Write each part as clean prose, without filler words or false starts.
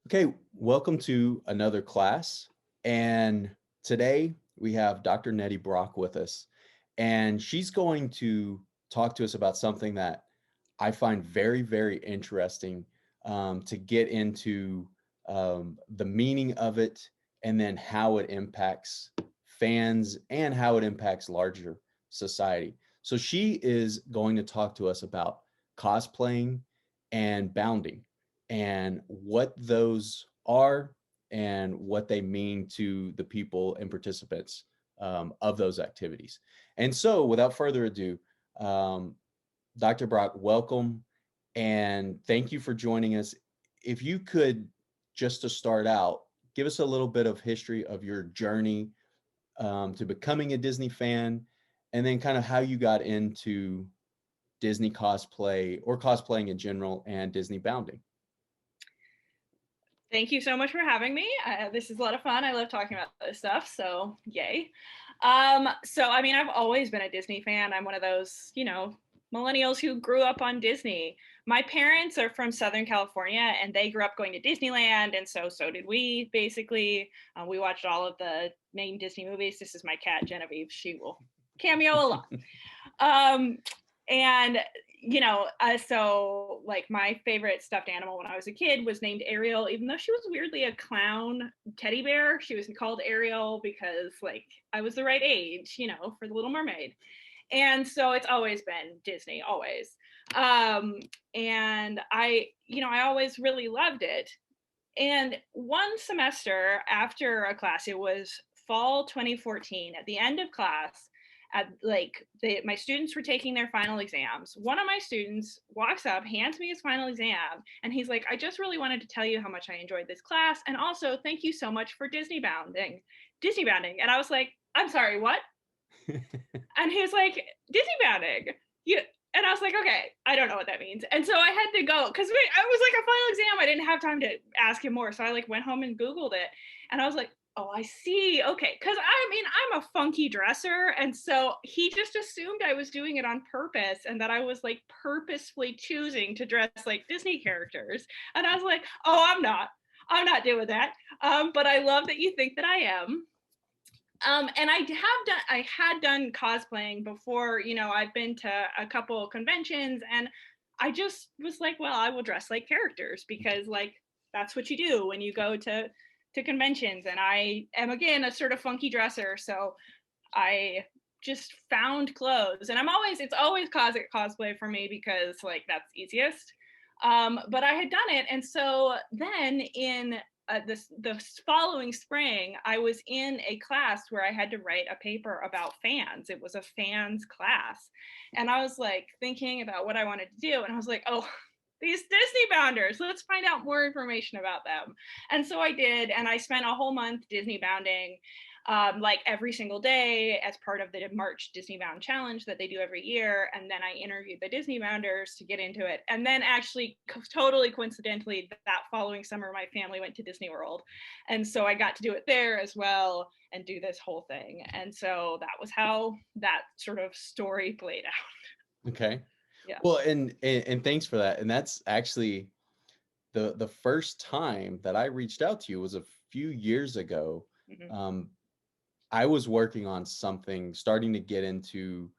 Okay, welcome to another class. And today we have Dr. Nettie Brock with us, and she's going to talk to us about something that I find very, very interesting to get into the meaning of it and then how it impacts fans and how it impacts larger society. So she is going to talk to us about cosplaying and bounding and what those are and what they mean to the people and participants of those activities. And so, without further ado, um, Dr. Brock, welcome and thank you for joining us. If you could, just to start out, give us a little bit of history of your journey to becoming a Disney fan, and then kind of how you got into Disney cosplay or cosplaying in general and Disney bounding. Thank you so much for having me. This is a lot of fun. I love talking about this stuff, so yay. I've always been a Disney fan. I'm one of those, millennials who grew up on Disney. My parents are from Southern California, and they grew up going to Disneyland, and so did we. Basically, we watched all of the main Disney movies. This is my cat Genevieve. She will cameo a lot. Um, and so like my favorite stuffed animal when I was a kid was named Ariel, even though she was weirdly a clown teddy bear. She was called Ariel because like I was the right age, for the Little Mermaid. And so it's always been Disney, always. And I always really loved it. And one semester after a class, it was fall 2014, at the end of class, my students were taking their final exams. One of my students walks up, hands me his final exam, and he's like, I just really wanted to tell you how much I enjoyed this class, and also thank you so much for Disneybounding. And I was like, I'm sorry, what? And he was like, Disneybounding. You and I was like, okay, I don't know what that means. And so I had to go because I was like a final exam. I didn't have time to ask him more. So I like went home and Googled it. And I was like, oh, I see. Okay. Cause I'm a funky dresser. And so he just assumed I was doing it on purpose and that I was like purposefully choosing to dress like Disney characters. And I was like, oh, I'm not doing that. But I love that you think that I am. And I had done cosplaying before. I've been to a couple conventions, and I just was like, well, I will dress like characters because like that's what you do when you go to conventions. And I am again a sort of funky dresser, so I just found clothes, and it's always cosplay for me because like that's easiest. But I had done it, and so then in the following spring, I was in a class where I had to write a paper about fans. It was a fans class, and I was like thinking about what I wanted to do, and I was like, oh. These Disney bounders, let's find out more information about them. And so I did, and I spent a whole month Disney bounding, like every single day as part of the March Disneybound challenge that they do every year. And then I interviewed the Disneybounders to get into it. And then actually totally coincidentally, that following summer, my family went to Disney World. And so I got to do it there as well and do this whole thing. And so that was how that sort of story played out. Okay. Yeah. Well, and thanks for that. And that's actually the first time that I reached out to you was a few years ago. Mm-hmm. Um, I was working on something, starting to get into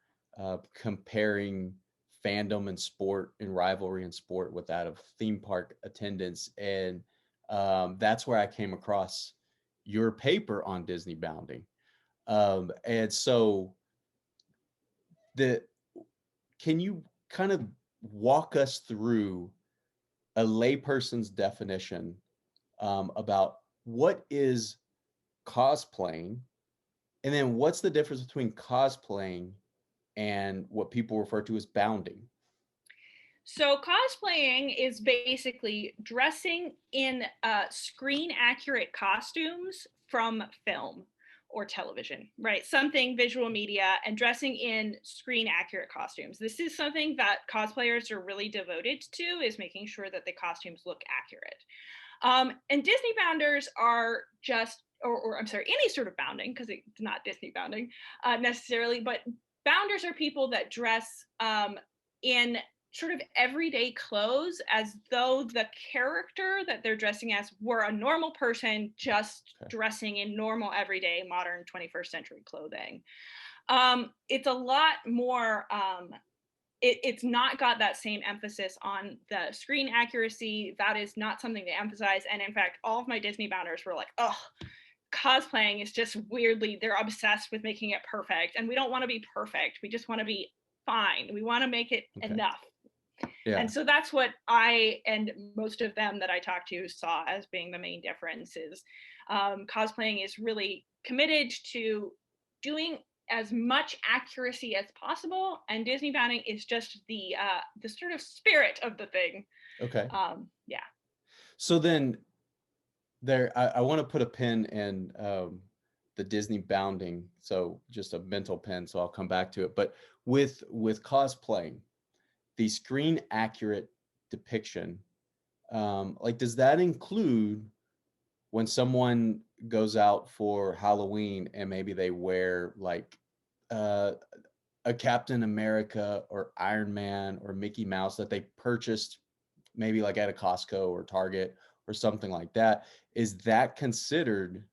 comparing fandom and sport and rivalry and sport with that of theme park attendance, and that's where I came across your paper on Disney bounding. And so the can you kind of walk us through a layperson's definition about what is cosplaying, and then what's the difference between cosplaying and what people refer to as bounding? So cosplaying is basically dressing in screen accurate costumes from film or television, right? Something visual media and dressing in screen accurate costumes. This is something that cosplayers are really devoted to, is making sure that the costumes look accurate. And Disney bounders are just, or I'm sorry, any sort of bounding, because it's not Disney bounding necessarily, but bounders are people that dress in sort of everyday clothes as though the character that they're dressing as were a normal person just Okay. dressing in normal everyday modern 21st century clothing. It's a lot more it's not got that same emphasis on the screen accuracy. That is not something they emphasize. And in fact, all of my Disney bounders were like, oh, cosplaying is just weirdly, they're obsessed with making it perfect. And we don't want to be perfect. We just want to be fine. We want to make it Okay. enough. Yeah. And so that's what I and most of them that I talked to saw as being the main difference is cosplaying is really committed to doing as much accuracy as possible, and Disneybounding is just the sort of spirit of the thing. Okay. Yeah. So then I want to put a pin in the Disney bounding. So just a mental pin. So I'll come back to it. But with cosplaying, the screen accurate depiction, like does that include when someone goes out for Halloween and maybe they wear like uh, a Captain America or Iron Man or Mickey Mouse that they purchased maybe like at a Costco or Target or something like that? Is that considered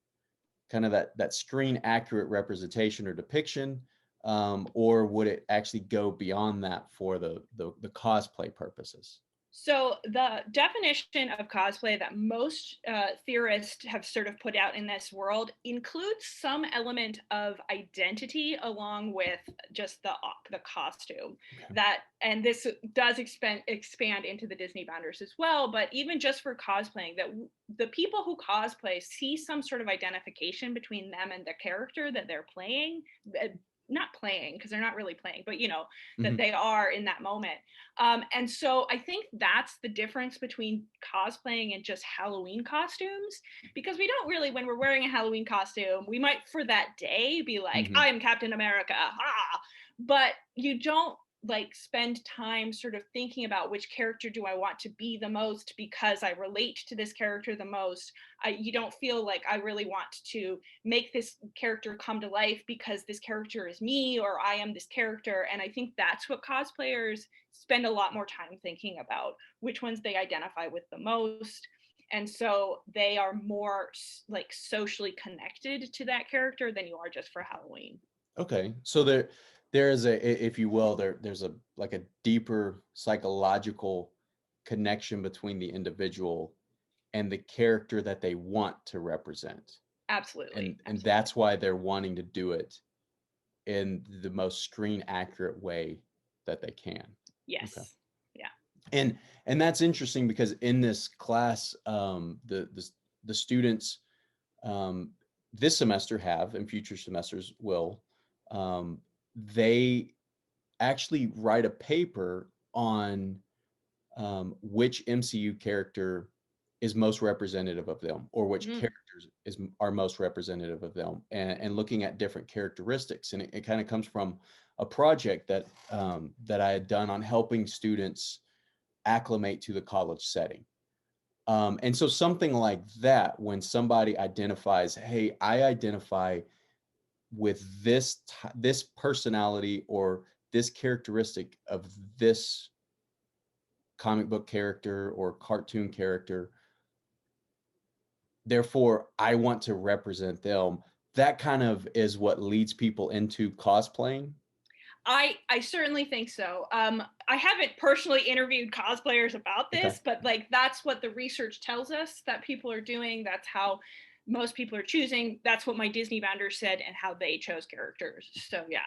kind of that screen accurate representation or depiction, or would it actually go beyond that for the cosplay purposes? So the definition of cosplay that most theorists have sort of put out in this world includes some element of identity along with just the costume. Okay. That, and this does expand into the Disney bounders as well. But even just for cosplaying, that the people who cosplay see some sort of identification between them and the character that they're playing. Not playing because they're not really playing, but that Hmm. they are in that moment. And so I think that's the difference between cosplaying and just Halloween costumes, because we don't really, when we're wearing a Halloween costume, we might for that day be like, Hmm. I am Captain America, but you don't like spend time sort of thinking about which character do I want to be the most because I relate to this character the most. You don't feel like I really want to make this character come to life because this character is me or I am this character. And I think that's what cosplayers spend a lot more time thinking about, which ones they identify with the most. And so they are more like socially connected to that character than you are just for Halloween. Okay, so there is if you will, there's a like a deeper psychological connection between the individual and the character that they want to represent, Absolutely. and Absolutely. that's why they're wanting to do it in the most screen accurate way that they can. Okay. Yes. Yeah. And that's interesting because in this class, the students um, this semester have, and future semesters will, um, they actually write a paper on which MCU character is most representative of them, or which Mm. characters are most representative of them, and looking at different characteristics. And it kind of comes from a project that I had done on helping students acclimate to the college setting. And so something like that, when somebody identifies, hey, I identify with this personality or this characteristic of this comic book character or cartoon character, therefore I want to represent them. That kind of is what leads people into cosplaying. I certainly think so. I haven't personally interviewed cosplayers about Okay. this, but like that's what the research tells us that people are doing. That's how most people are choosing. That's what my Disney vendors said and how they chose characters. So yeah,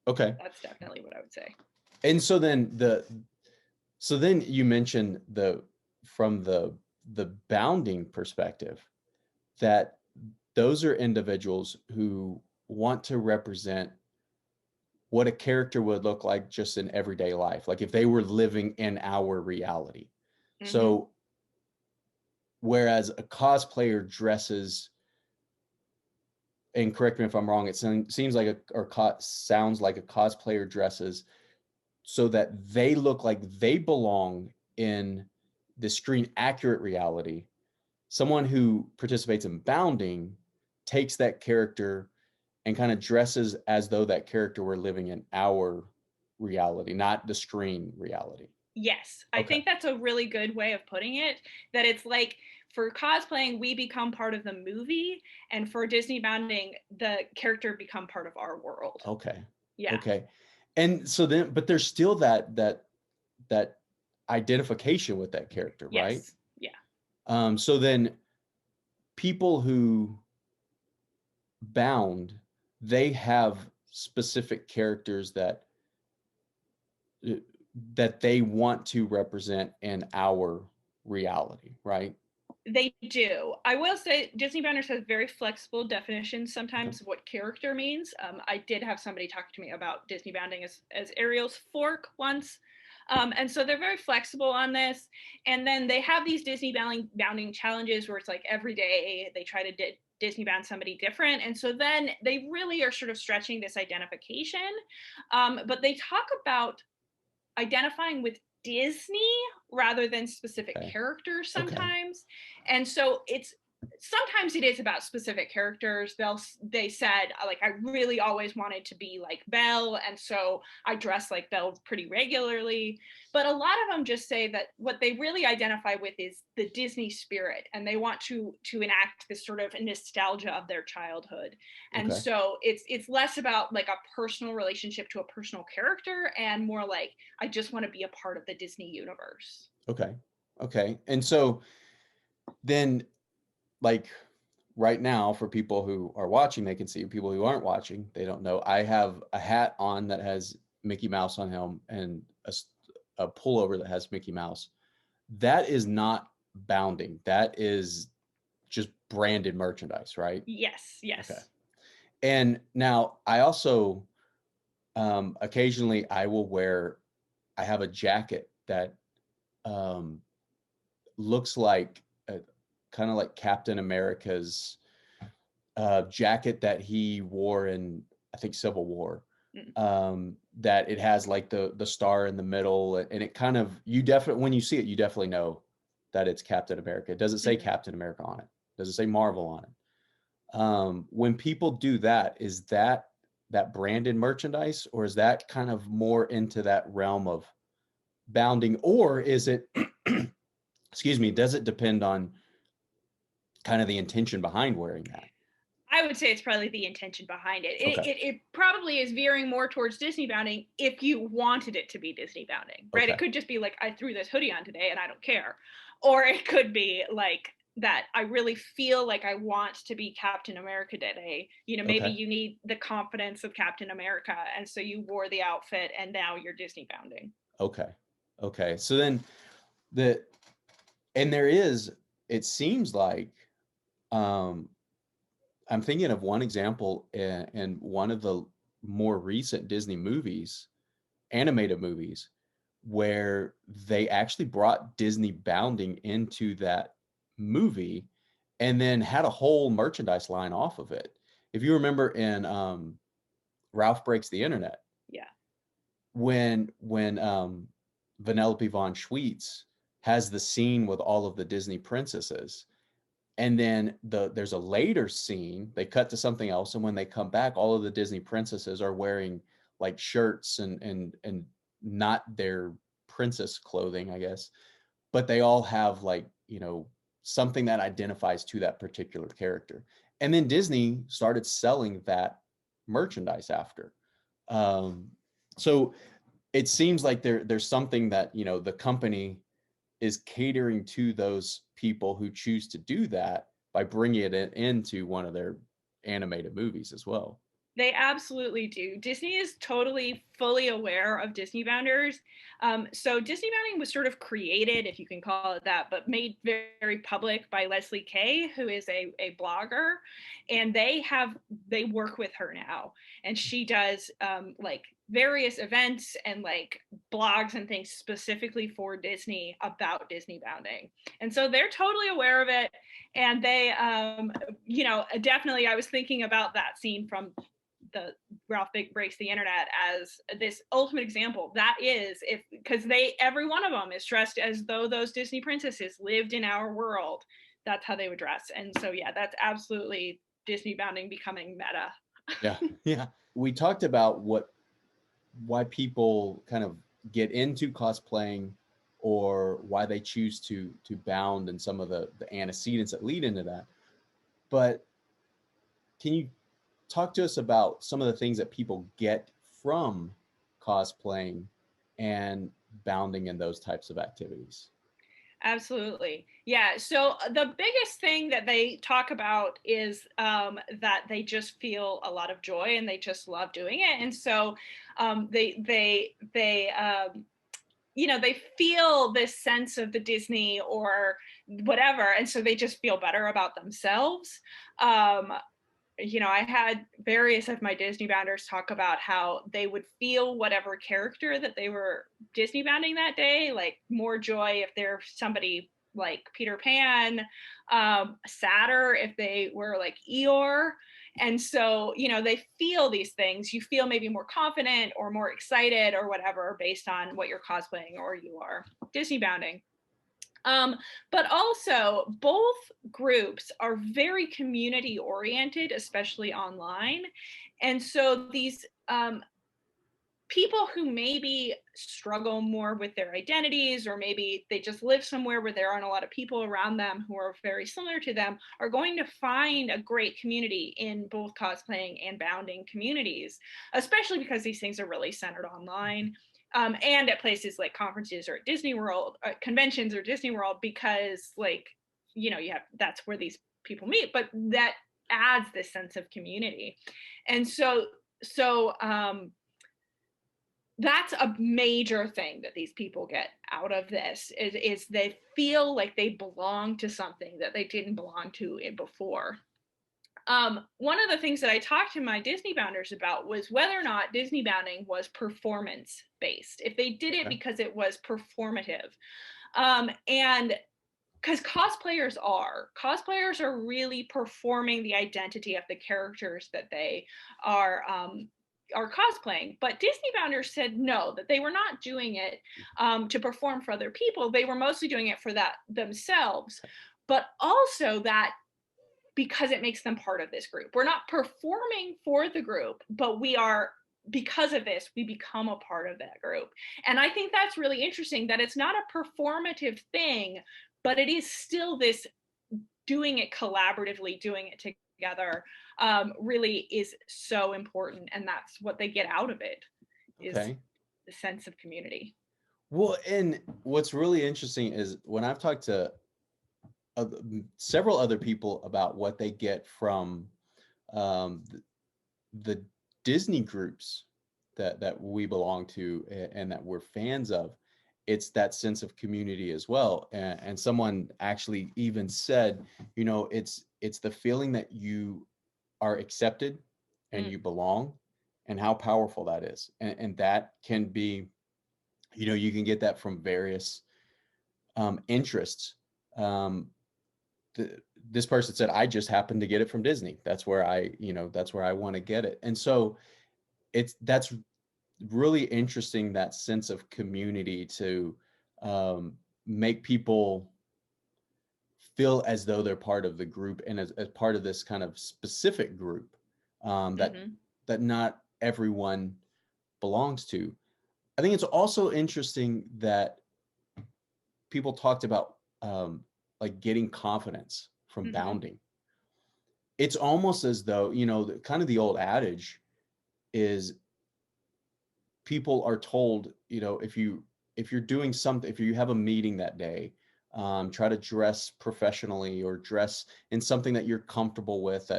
Okay. that's definitely what I would say. And so then you mentioned from the bounding perspective that those are individuals who want to represent what a character would look like just in everyday life, like if they were living in our reality. Hmm. So whereas a cosplayer dresses, and correct me if I'm wrong, it seems like sounds like a cosplayer dresses so that they look like they belong in the screen accurate reality. Someone who participates in bounding takes that character and kind of dresses as though that character were living in our reality, not the screen reality. Yes, I Okay. think that's a really good way of putting it. That it's like for cosplaying, we become part of the movie, and for Disneybounding, the character become part of our world. Okay. Yeah. Okay. And so then, but there's still that identification with that character, right? Yes. Yeah. So then people who bound, they have specific characters uh, that they want to represent in our reality, right? They do. I will say Disneybounders has very flexible definitions Okay. sometimes of what character means. I did have somebody talk to me about Disneybounding as Ariel's fork once. And so they're very flexible on this. And then they have these Disneybounding challenges where it's like every day they try to Disney bound somebody different. And so then they really are sort of stretching this identification. But they talk about identifying with Disney rather than specific Okay. characters Okay. sometimes. And so it's sometimes it is about specific characters. They said like I really always wanted to be like Belle, and so I dress like Belle pretty regularly. But a lot of them just say that what they really identify with is the Disney spirit, and they want to enact this sort of nostalgia of their childhood. And Okay. so it's less about like a personal relationship to a personal character and more like I just want to be a part of the Disney universe. Okay. Okay. And so then, like, right now, for people who are watching, they can see. People who aren't watching, they don't know. I have a hat on that has Mickey Mouse on him and a pullover that has Mickey Mouse. That is not bounding. That is just branded merchandise, right? Yes, Okay. yes. And now I also occasionally I will wear. I have a jacket that um, looks like kind of like Captain America's jacket that he wore in, I think, Civil War. Mm, That it has like the star in the middle, and it kind of, you definitely, when you see it, you definitely know that it's Captain America. It doesn't say mhm. Captain America on it. It doesn't say Marvel on it. When people do that, is that branded merchandise, or is that kind of more into that realm of bounding, or is it, excuse me, does it depend on kind of the intention behind wearing that? I would say it's probably the intention behind it. It, Okay. it. it probably is veering more towards Disney bounding if you wanted it to be Disney bounding, right? It Okay. could just be like, I threw this hoodie on today and I don't care. Or it could be like that I really feel like I want to be Captain America today. You know, maybe Okay. you need the confidence of Captain America. And so you wore the outfit and now you're Disney bounding. Okay. Okay. So then the and there is, it seems like, um I'm thinking of one example in one of the more recent Disney movies, animated movies, where they actually brought Disney bounding into that movie and then had a whole merchandise line off of it. If you remember in Ralph Breaks the Internet, Yeah. when Vanellope von Schweetz has the scene with all of the Disney princesses, and then there's a later scene, they cut to something else, and when they come back, all of the Disney princesses are wearing like shirts and not their princess clothing, I guess, but they all have like, something that identifies to that particular character. And then Disney started selling that merchandise after. Um, so it seems like there's something that, the company is catering to those people who choose to do that by bringing it into one of their animated movies as well. They absolutely do. Disney is totally fully aware of Disney bounders. So Disney bounding was sort of created, if you can call it that, but made very public by Leslie Kay, who is a blogger, and they work with her now, and she does like various events and like blogs and things specifically for Disney about Disney bounding, and so they're totally aware of it. And they, definitely, I was thinking about that scene from the Ralph Breaks the Internet as this ultimate example. That is, if because every one of them is dressed as though those Disney princesses lived in our world. That's how they would dress. And so yeah, that's absolutely Disney bounding becoming meta. Yeah. Yeah. We talked about why people kind of get into cosplaying, or why they choose to bound and some of the antecedents that lead into that. But can you talk to us about some of the things that people get from cosplaying and bounding in those types of activities? Absolutely. Yeah. So the biggest thing that they talk about is that they just feel a lot of joy and they just love doing it. And so they feel this sense of the Disney or whatever, and so they just feel better about themselves. Um, I had various of my Disney bounders talk about how they would feel whatever character that they were Disney bounding that day, like more joy if they're somebody like Peter Pan, sadder if they were like Eeyore. And so, they feel these things. You feel maybe more confident or more excited or whatever based on what you're cosplaying or you are Disney bounding. But also, both groups are very community oriented, especially online. And so, these people who maybe struggle more with their identities, or maybe they just live somewhere where there aren't a lot of people around them who are very similar to them, are going to find a great community in both cosplaying and bounding communities, especially because these things are really centered online. And at places like conferences or at Disney World, conventions or Disney World, because you have, that's where these people meet, but that adds this sense of community. And so that's a major thing that these people get out of this is they feel like they belong to something that they didn't belong to it before. One of the things that I talked to my Disney bounders about was whether or not Disney bounding was performance based, if they did it Okay. because it was performative. And because cosplayers are really performing the identity of the characters that they are cosplaying. But Disney bounders said no, that they were not doing it to perform for other people. They were mostly doing it for that themselves, but also that because it makes them part of this group. We're not performing for the group, but we are, because of this, we become a part of that group. And I think that's really interesting, that it's not a performative thing, but it is still this doing it collaboratively, doing it together, really is so important. And that's what they get out of it, is Okay. the sense of community. Well, and what's really interesting is when I've talked to several other people about what they get from the Disney groups that we belong to and that we're fans of, it's that sense of community as well. And someone actually even said, it's the feeling that you are accepted and Mm, you belong, and how powerful that is. And that can be, you can get that from various interests. Um, this person said, I just happened to get it from Disney. That's where I want to get it. And so that's really interesting, that sense of community to um, make people feel as though they're part of the group and as part of this kind of specific group that mm-hmm, not everyone belongs to. I think it's also interesting that people talked about like getting confidence from mm-hmm, bounding. It's almost as though, kind of the old adage is people are told, if you're doing something, if you have a meeting that day, try to dress professionally or dress in something that you're comfortable with,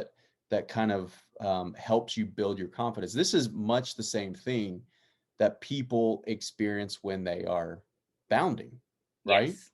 that kind of helps you build your confidence. This is much the same thing that people experience when they are bounding, right? yes.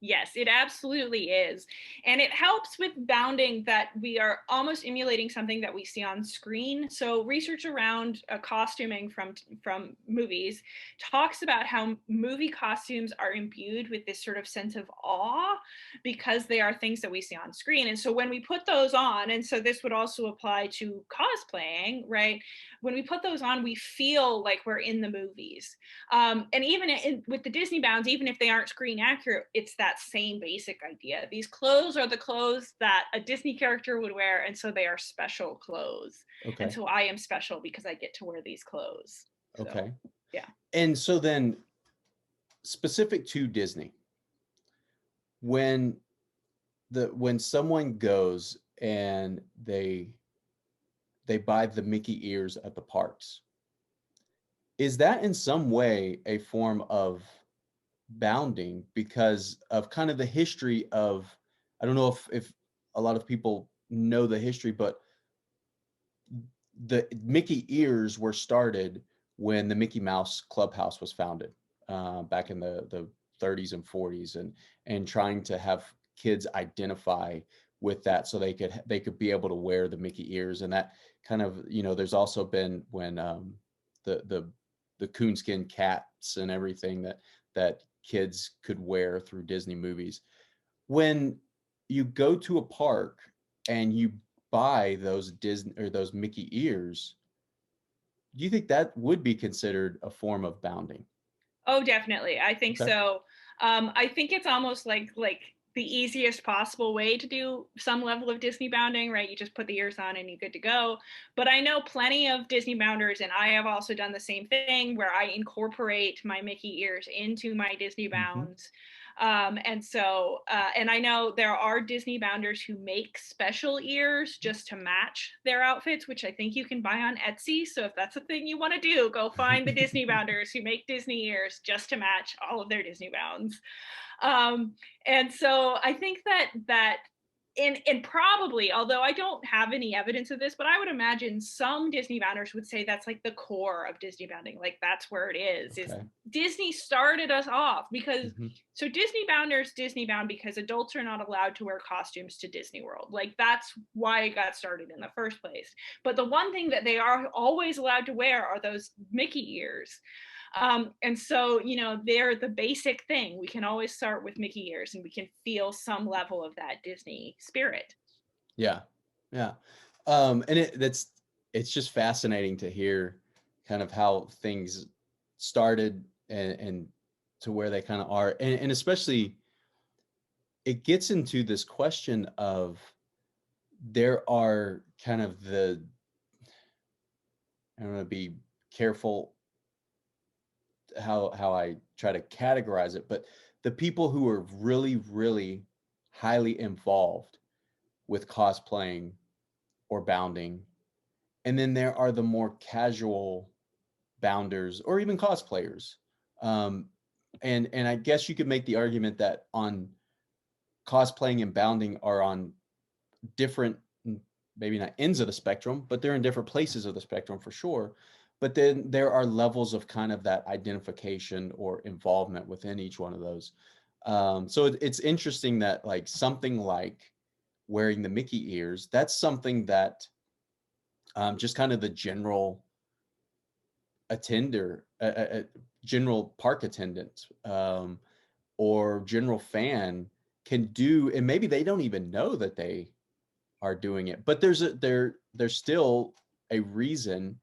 Yes, it absolutely is. And it helps with bounding that we are almost emulating something that we see on screen. So research around costuming from movies talks about how movie costumes are imbued with this sort of sense of awe because they are things that we see on screen. And so when we put those on, and so this would also apply to cosplaying, right? When we put those on, we feel like we're in the movies. And even with the Disney bounds, even if they aren't screen accurate, it's that same basic idea. These clothes are the clothes that a Disney character would wear, and so they are special clothes. And Okay. so I am special because I get to wear these clothes. So, Okay. yeah. And so then specific to Disney, when when someone goes and they buy the Mickey ears at the parks, is that in some way a form of bounding because of kind of the history of, I don't know if a lot of people know the history, but the Mickey ears were started when the Mickey Mouse Clubhouse was founded, back in the 30s and 40s, and trying to have kids identify with that so they could be able to wear the Mickey ears. And that kind of, there's also been when the the the coonskin cats and everything that kids could wear through Disney movies. When you go to a park and you buy those Disney or those Mickey ears, do you think that would be considered a form of bounding? Oh, definitely. I think Okay. so. I think it's almost like the easiest possible way to do some level of Disney bounding, right? You just put the ears on and you're good to go. But I know plenty of Disney bounders, and I have also done the same thing where I incorporate my Mickey ears into my Disney Hmm. bounds. And I know there are Disney bounders who make special ears just to match their outfits, which I think you can buy on Etsy. So if that's a thing you want to do, go find the Disney bounders who make Disney ears just to match all of their Disney bounds. Um, and so I think that and probably, although I don't have any evidence of this, but I would imagine some Disney bounders would say that's like the core of Disney bounding. Like that's where it is Okay. Disney started us off because Hmm. so Disney bounders Disney bound because adults are not allowed to wear costumes to Disney World. Like that's why it got started in the first place. But the one thing that they are always allowed to wear are those Mickey ears. And so, they're the basic thing. We can always start with Mickey ears and we can feel some level of that Disney spirit. Yeah. Yeah. And it's just fascinating to hear kind of how things started and to where they kind of are. And especially it gets into this question of there are kind of I'm going to be careful how I try to categorize it, but the people who are really, really highly involved with cosplaying or bounding, and then there are the more casual bounders or even cosplayers. Um, and I guess you could make the argument that on cosplaying and bounding are on different, maybe not ends of the spectrum, but they're in different places of the spectrum for sure. But then there are levels of kind of that identification or involvement within each one of those. So it's interesting that like something like wearing the Mickey ears, that's something that just kind of the general attender, general park attendant, or general fan can do, and maybe they don't even know that they are doing it, but there's still a reason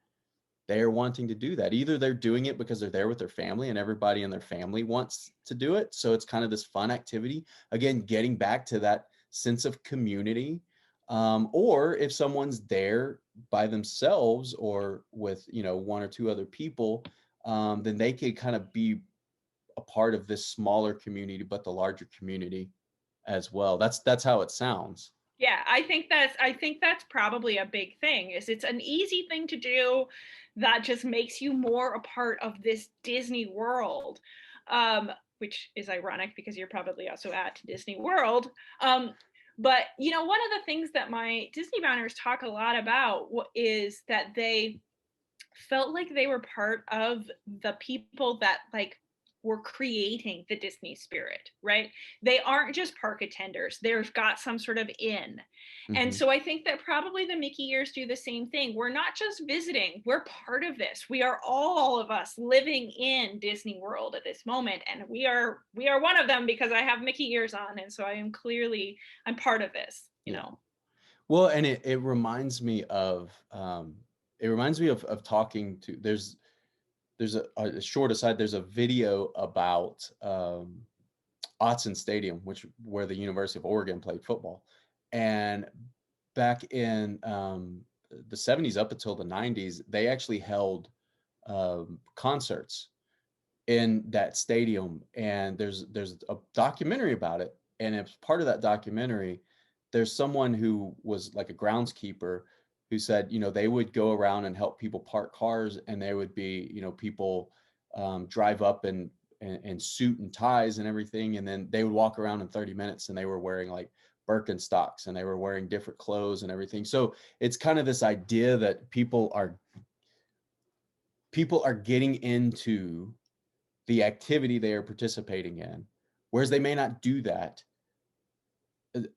they're wanting to do that. Either they're doing it because they're there with their family and everybody in their family wants to do it, so it's kind of this fun activity, again getting back to that sense of community. Or if someone's there by themselves or with one or two other people, then they could kind of be a part of this smaller community but the larger community as well. That's how it sounds. Yeah, I think that's probably a big thing is it's an easy thing to do that just makes you more a part of this Disney world. Which is ironic because you're probably also at Disney World. But one of the things that my Disney bounders talk a lot about is that they felt like they were part of the people that like were creating the Disney spirit, right? They aren't just park attenders. They've got some sort of in. And Hmm. so I think that probably the Mickey ears do the same thing. We're not just visiting, we're part of this. We are all of us living in Disney World at this moment. And we are one of them because I have Mickey ears on. And so I'm part of this, you Yeah. know. Well, and it reminds me of talking to, there's a short aside, there's a video about Autzen Stadium, where the University of Oregon played football. And back in the 70s up until the 90s, they actually held concerts in that stadium, and there's a documentary about it, and as part of that documentary, there's someone who was like a groundskeeper who said, they would go around and help people park cars, and there would be, people drive up in suit and ties and everything, and then they would walk around in 30 minutes and they were wearing like Birkenstocks and they were wearing different clothes and everything. So it's kind of this idea that people are getting into the activity they are participating in, whereas they may not do that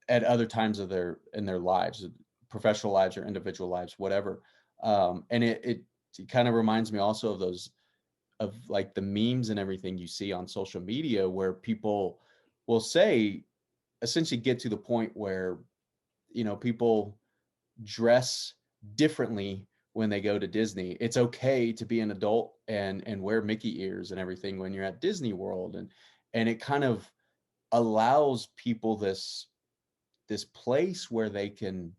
at other times in their lives, professional lives or individual lives, whatever. And it kind of reminds me also of those, of like the memes and everything you see on social media, where people will say, essentially get to the point where, people dress differently when they go to Disney. It's okay to be an adult and wear Mickey ears and everything when you're at Disney World, and it kind of allows people this place where they can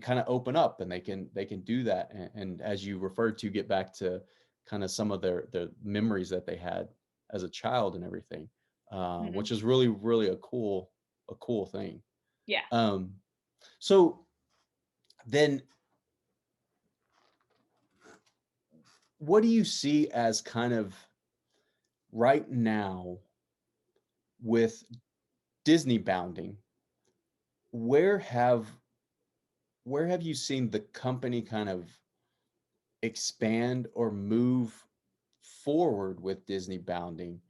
kind of open up, and they can do that, and as you referred to, get back to kind of some of their memories that they had as a child and everything, Mhm. which is really really a cool thing. Yeah. um so then, what do you see as kind of right now with Disney bounding? Where have where have you seen the company kind of expand or move forward with Disney bounding?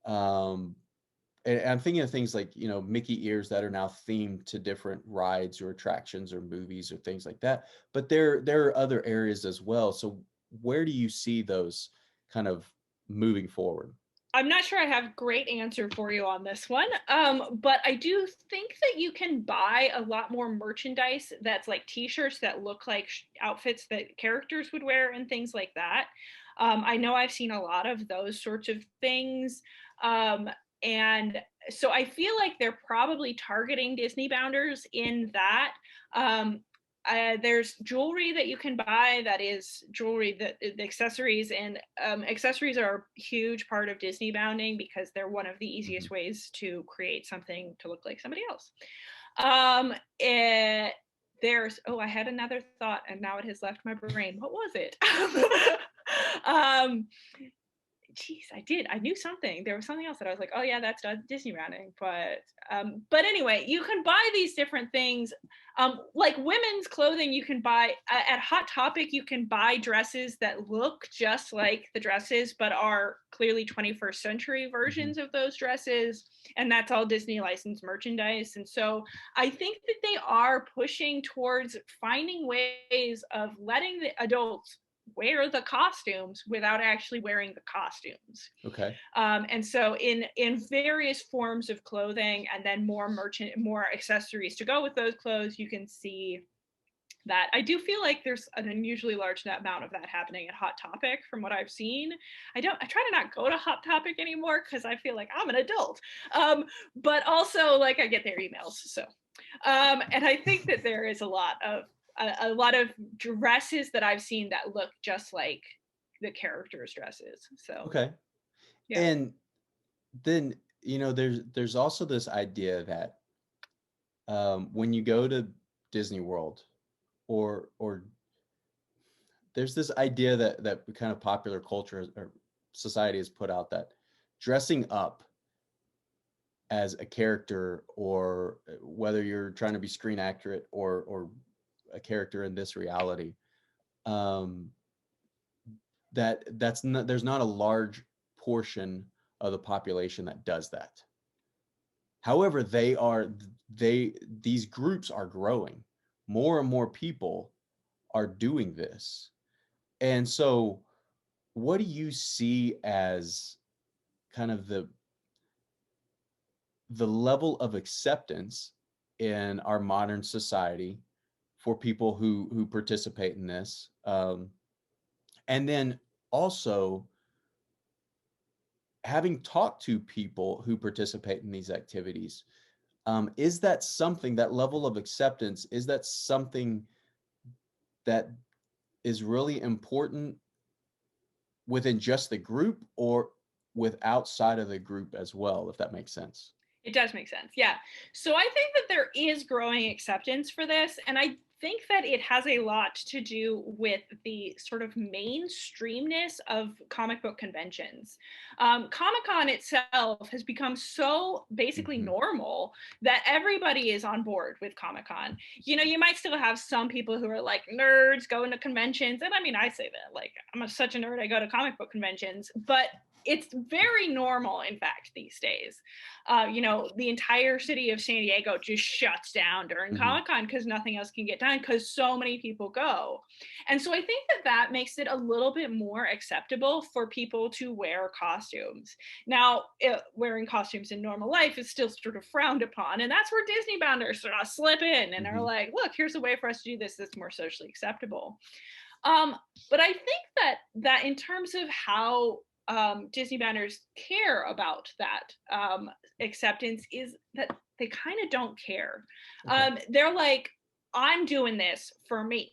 Um, and I'm thinking of things like, Mickey ears that are now themed to different rides or attractions or movies or things like that. But there are other areas as well. So where do you see those kind of moving forward? I'm not sure I have a great answer for you on this one, but I do think that you can buy a lot more merchandise that's like T-shirts that look like outfits that characters would wear and things like that. I know I've seen a lot of those sorts of things, um, and so I feel like they're probably targeting Disney bounders in that. Um, there's jewelry that you can buy that is jewelry, that the accessories, and accessories are a huge part of Disney bounding because they're one of the Mhm. easiest ways to create something to look like somebody else. um it, there's, oh, I had another thought and now it has left my brain. What was it? um Jeez, I did. I knew something. There was something else that I was like, oh yeah, that's Disney rounding. But anyway, you can buy these different things. Like women's clothing, you can buy at Hot Topic. You can buy dresses that look just like the dresses, but are clearly 21st century Mhm. versions of those dresses, and that's all Disney licensed merchandise. And so I think that they are pushing towards finding ways of letting the adults wear the costumes without actually wearing the costumes. Okay. And so in various forms of clothing, and then more accessories to go with those clothes, you can see that. I do feel like there's an unusually large amount of that happening at Hot Topic from what I've seen. I try to not go to Hot Topic anymore because I feel like I'm an adult. But also like I get their emails. So and I think that there is a lot of dresses that I've seen that look just like the characters' dresses. So Okay. yeah. And then, there's also this idea that, when you go to Disney World, or there's this idea that kind of popular culture or society has put out, that dressing up as a character, or whether you're trying to be screen accurate or a character in this reality, um, that's not there's not a large portion of the population that does that. However, these groups are growing. More and more people are doing this. And so, what do you see as kind of the level of acceptance in our modern society for people who participate in this? And then also, having talked to people who participate in these activities, is that something, that level of acceptance, is that something that is really important within just the group, with outside of the group as well, if that makes sense. It does make sense. Yeah. So I think that there is growing acceptance for this. And I think that it has a lot to do with the sort of mainstreamness of comic book conventions. Comic Con itself has become so basically Mm-hmm. normal that everybody is on board with Comic Con. You know, you might still have some people who are like nerds going to conventions. And I mean, I say that like such a nerd, I go to comic book conventions, but it's very normal, in fact, these days. You know, the entire city of San Diego just shuts down during Mm-hmm. Comic-Con because nothing else can get done because so many people go. And so I think that that makes it a little bit more acceptable for people to wear costumes. Now, wearing costumes in normal life is still sort of frowned upon. And that's where Disneybounders sort of slip in and are Mm-hmm. like, look, here's a way for us to do this that's more socially acceptable. But I think that in terms of how Disneybounders care about that acceptance is that they kind of don't care. Okay. They're like, I'm doing this for me.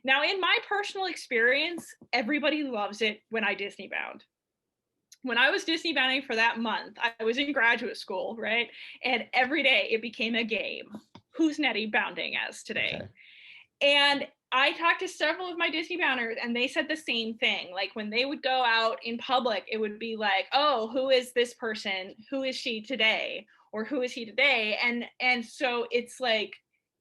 Now, in my personal experience, everybody loves it when I Disneybound. When I was Disneybounding for that month, I was in graduate school, right? And every day it became a game. Who's Nettie bounding as today? Okay. And I talked to several of my Disneybounders and they said the same thing. Like when they would go out in public, it would be like, oh, who is this person? Who is she today? Or who is he today? And so it's like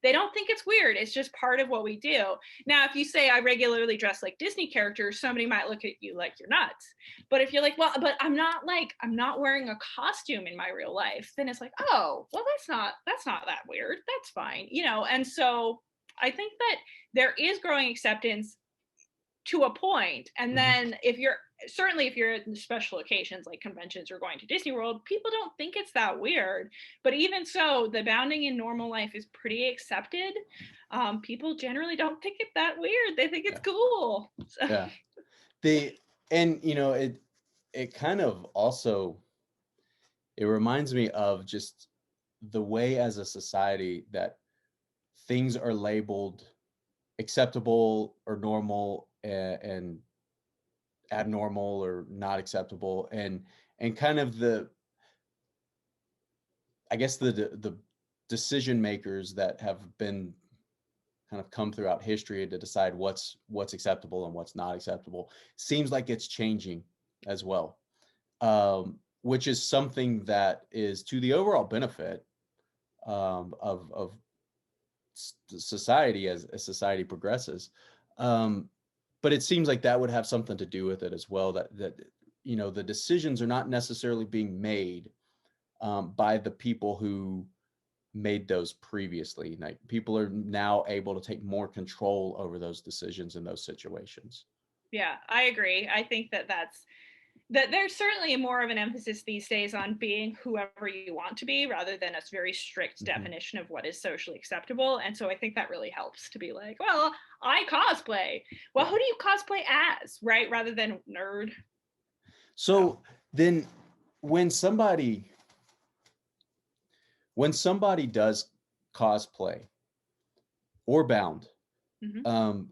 they don't think it's weird. It's just part of what we do. Now, if you say I regularly dress like Disney characters, somebody might look at you like you're nuts. But if you're like, well, but I'm not wearing a costume in my real life, then it's like, oh, well, that's not that weird. That's fine. You know, and so I think that there is growing acceptance to a point. And Mm-hmm. then if you're in special occasions like conventions or going to Disney World, people don't think it's that weird. But even so, the bounding in normal life is pretty accepted. People generally don't think it that weird. They think it's Yeah. cool. So, Yeah. The and you know it kind of also it reminds me of just the way as a society that things are labeled acceptable or normal and abnormal or not acceptable and kind of the I guess the decision makers that have been kind of come throughout history to decide what's acceptable and what's not acceptable seems like it's changing as well, which is something that is to the overall benefit of society as society progresses. Um, but it seems like that would have something to do with it as well. That you know the decisions are not necessarily being made by the people who made those previously. Like people are now able to take more control over those decisions in those situations. yeah, I agree. I think that there's certainly more of an emphasis these days on being whoever you want to be rather than a very strict Mm-hmm. definition of what is socially acceptable. And so I think that really helps to be like, well, I cosplay. Well, Yeah. who do you cosplay as, right? Rather than nerd. So, So then when somebody when somebody does cosplay or bound, mhm. um,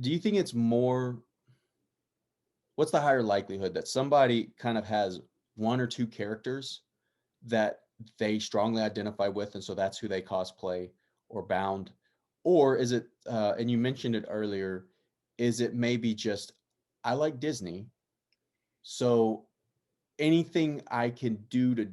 do you think it's more what's the higher likelihood that somebody kind of has one or two characters that they strongly identify with and so that's who they cosplay or bound, or is it and you mentioned it earlier, is it maybe just I like Disney, so anything I can do to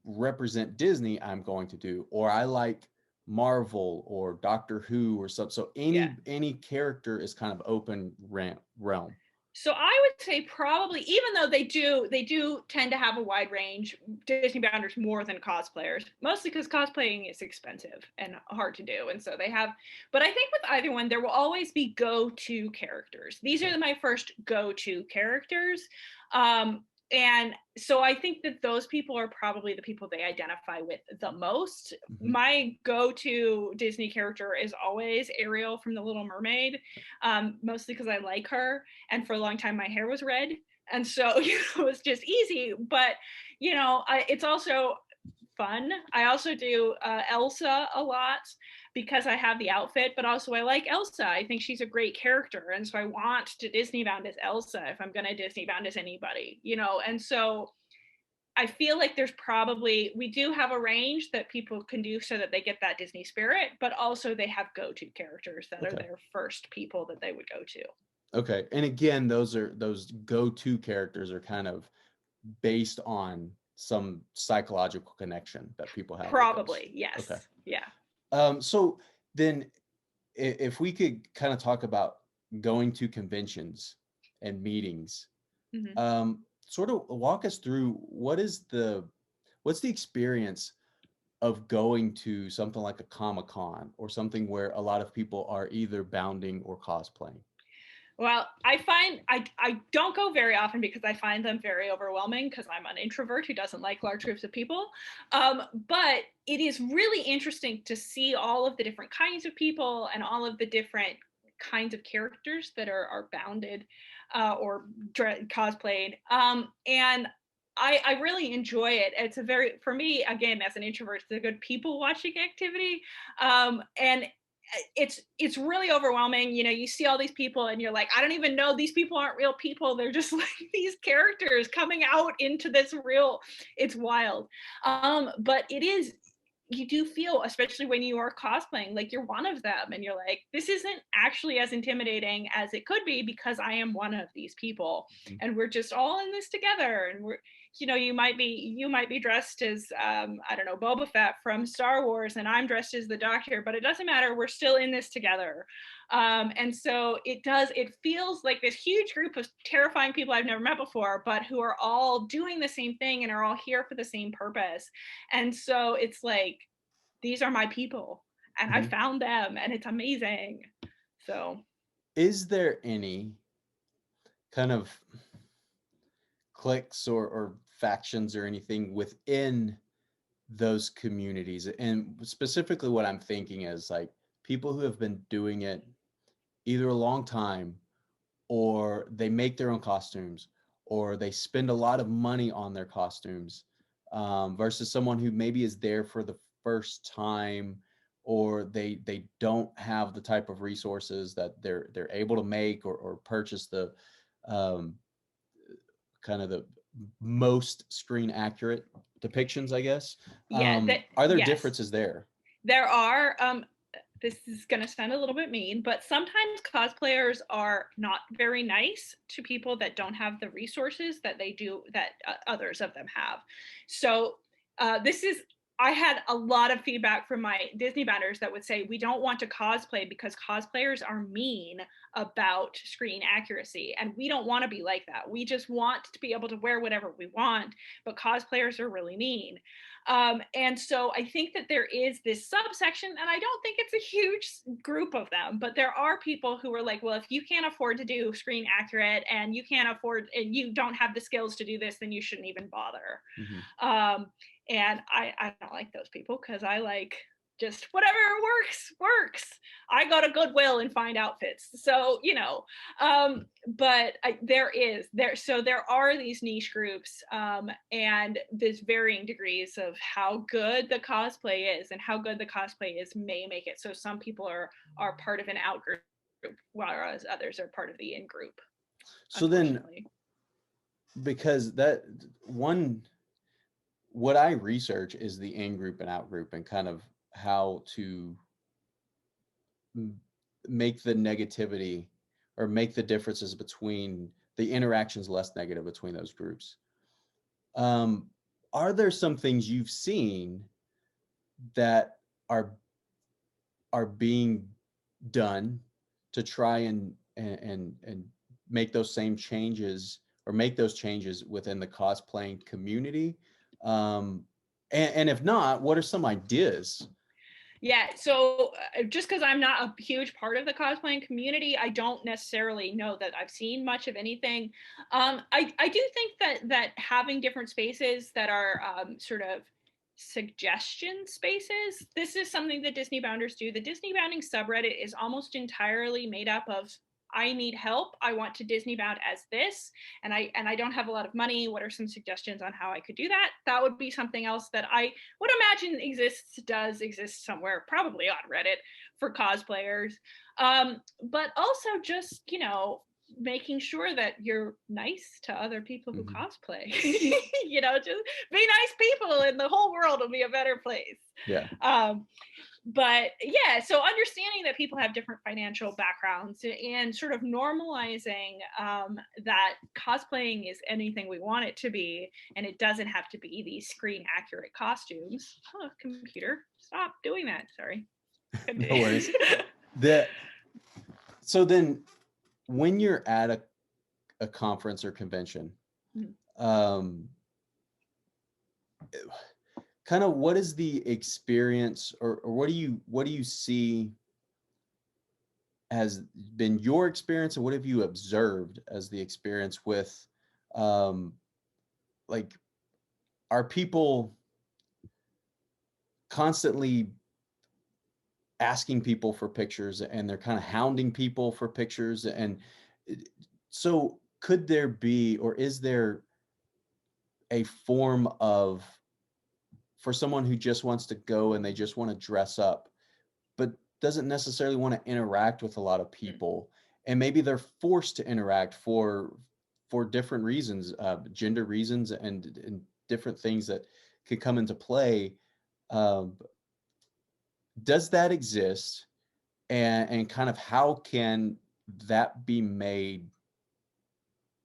represent Disney I'm going to do, or I like Marvel or Doctor Who or something, so Yeah. any character is kind of open realm. So I would say probably, even though they do tend to have a wide range, Disney bounders more than cosplayers, mostly because cosplaying is expensive and hard to do, and so they have. But I think with either one, there will always be go-to characters. These Okay. are my first go-to characters, and so I think that those people are probably the people they identify with the most. Mhm. My go-to Disney character is always Ariel from the Little Mermaid, mostly because I like her, and for a long time my hair was red, and so you know, it was just easy. But it's also fun. I also do Elsa a lot. because I have the outfit, but also I like Elsa. I think she's a great character. And so I want to Disneybound as Elsa if I'm going to Disneybound as anybody, you know? And so I feel like there's probably, we do have a range that people can do so that they get that Disney spirit, but also they have go-to characters that are Okay. their first people that they would go to. Okay. And again, those go-to characters are kind of based on some psychological connection that people have with those. Probably, yes. Okay. Yeah. So then if we could kind of talk about going to conventions and meetings, Mm-hmm. sort of walk us through what's the experience of going to something like a Comic-Con or something where a lot of people are either bounding or cosplaying. Well, I find I don't go very often because I find them very overwhelming because I'm an introvert who doesn't like large groups of people. But it is really interesting to see all of the different kinds of people and all of the different kinds of characters that are bounded or cosplayed. And I really enjoy it. It's a very, for me, again, as an introvert, it's a good people watching activity. And it's really overwhelming. You know, you see all these people and you're like, I don't even know, these people aren't real people, they're just like these characters coming out into this real, it's wild. But it is, you do feel, especially when you are cosplaying, like you're one of them and you're like, this isn't actually as intimidating as it could be because I am one of these people Mhm. and we're just all in this together. And we're, you know, you might be dressed as I don't know, Boba Fett from Star Wars and I'm dressed as the Doctor, but it doesn't matter, we're still in this together. And so it feels like this huge group of terrifying people I've never met before, but who are all doing the same thing and are all here for the same purpose. And so it's like, these are my people and I Mhm. found them and it's amazing. So Is there any kind of cliques or factions or anything within those communities? And specifically, what I'm thinking is like people who have been doing it either a long time or they make their own costumes or they spend a lot of money on their costumes versus someone who maybe is there for the first time or they don't have the type of resources that they're able to make or purchase the um, kind of the most screen accurate depictions, I guess. yeah, that, Are there yes, differences there? there are. This is going to sound a little bit mean, but sometimes cosplayers are not very nice to people that don't have the resources that they do, that others of them have. So this is, I had a lot of feedback from my Disney banners that would say we don't want to cosplay because cosplayers are mean about screen accuracy, and we don't want to be like that. We just want to be able to wear whatever we want, but cosplayers are really mean. And so I think that there is this subsection, and I don't think it's a huge group of them, but there are people who are like, well, if you can't afford to do screen accurate and you can't afford and you don't have the skills to do this, then you shouldn't even bother. Mhm. Um, and I don't like those people because I like just whatever works. I go to Goodwill and find outfits. So, you know, but there are these niche groups, and there's varying degrees of how good the cosplay is, and how good the cosplay is may make it so some people are part of an out group, whereas others are part of the in group, So then, unfortunately. because that one, what I research is the in group and out group and kind of how to m- make the negativity or make the differences between the interactions less negative between those groups. Um, are there some things you've seen that are being done to try and make those same changes or make those changes within the cosplaying community? Um, and if not, what are some ideas? Yeah, so just because I'm not a huge part of the cosplaying community, I don't necessarily know that I've seen much of anything. I do think that having different spaces that are sort of suggestion spaces. This is something that Disney Bounders do. The Disney Bounding subreddit is almost entirely made up of I need help. I want to Disneybound as this, and I don't have a lot of money. What are some suggestions on how I could do that? That would be something else that I would imagine does exist somewhere, probably on Reddit for cosplayers. But also just, making sure that you're nice to other people who Mhm. cosplay. Just be nice people and the whole world will be a better place. Yeah. But yeah, so understanding that people have different financial backgrounds and sort of normalizing that cosplaying is anything we want it to be, and it doesn't have to be these screen accurate costumes. Oh, computer, stop doing that. Sorry. No worries. The so then when you're at a conference or convention, Mhm. um, kind of what is the experience, or what do you see has been your experience, and what have you observed as the experience with, um, like, are people constantly asking people for pictures, and they're kind of hounding people for pictures, and so could there be, or is there a form of, for someone who just wants to go and they just want to dress up but doesn't necessarily want to interact with a lot of people, and maybe they're forced to interact for different reasons, gender reasons, and different things that could come into play. um, does that exist, and kind of how can that be made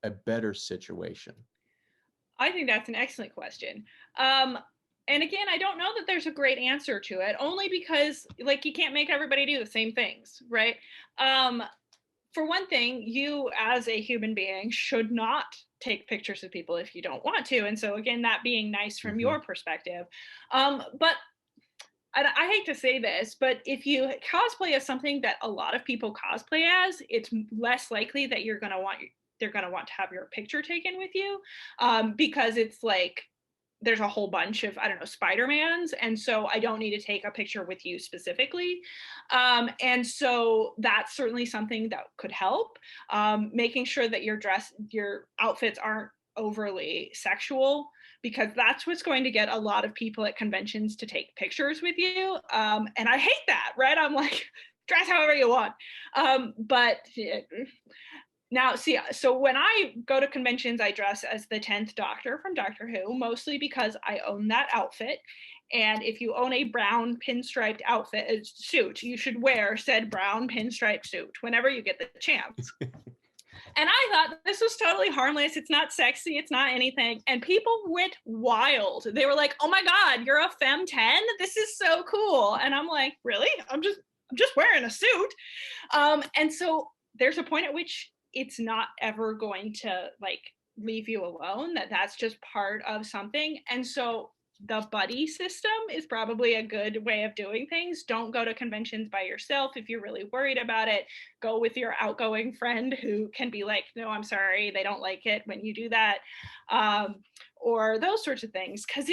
a better situation? I think that's an excellent question. Um, and again, I don't know that there's a great answer to it, only because like you can't make everybody do the same things, right? Um, for one thing, you as a human being should not take pictures of people if you don't want to. And so again, that being nice from Hmm. your perspective. But I hate to say this, but if you cosplay as something that a lot of people cosplay as, it's less likely that they're going to want to have your picture taken with you, because it's like there's a whole bunch of, I don't know, Spider-Mans, and so I don't need to take a picture with you specifically. And so that's certainly something that could help. Making sure that your outfits aren't overly sexual, because that's what's going to get a lot of people at conventions to take pictures with you. And I hate that, right? I'm like, dress however you want. But now, see, so when I go to conventions, I dress as the 10th Doctor from Doctor Who, mostly because I own that outfit. And if you own a brown pinstriped suit, you should wear said brown pinstriped suit whenever you get the chance. And I thought this was totally harmless. It's not sexy. It's not anything. And people went wild. They were like, "Oh my God, you're a femme 10? This is so cool." And I'm like, really? I'm just wearing a suit. And so there's a point at which it's not ever going to like leave you alone, that's just part of something. And so the buddy system is probably a good way of doing things. Don't go to conventions by yourself if you're really worried about it. Go with your outgoing friend who can be like, no, I'm sorry, they don't like it when you do that. um, or those sorts of things, because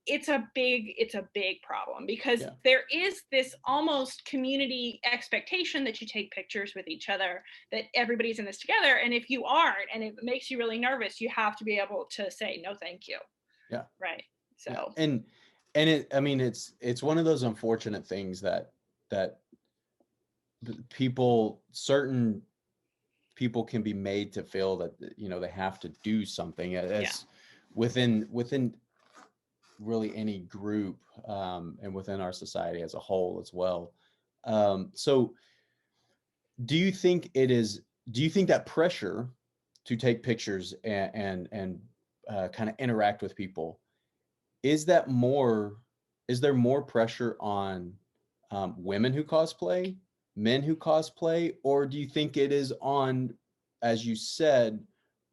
it's a big problem, because Yeah. there is this almost community expectation that you take pictures with each other, that everybody's in this together, and if you aren't and it makes you really nervous, you have to be able to say no thank you, Yeah. right? Yeah. So And I mean, it's one of those unfortunate things that certain people can be made to feel that, they have to do something, yeah. as within really any group, and within our society as a whole as well. So do you think it is do you think that pressure to take pictures and kind of interact with people, is that more is there more pressure on, women who cosplay, men who cosplay, or do you think it is on, as you said,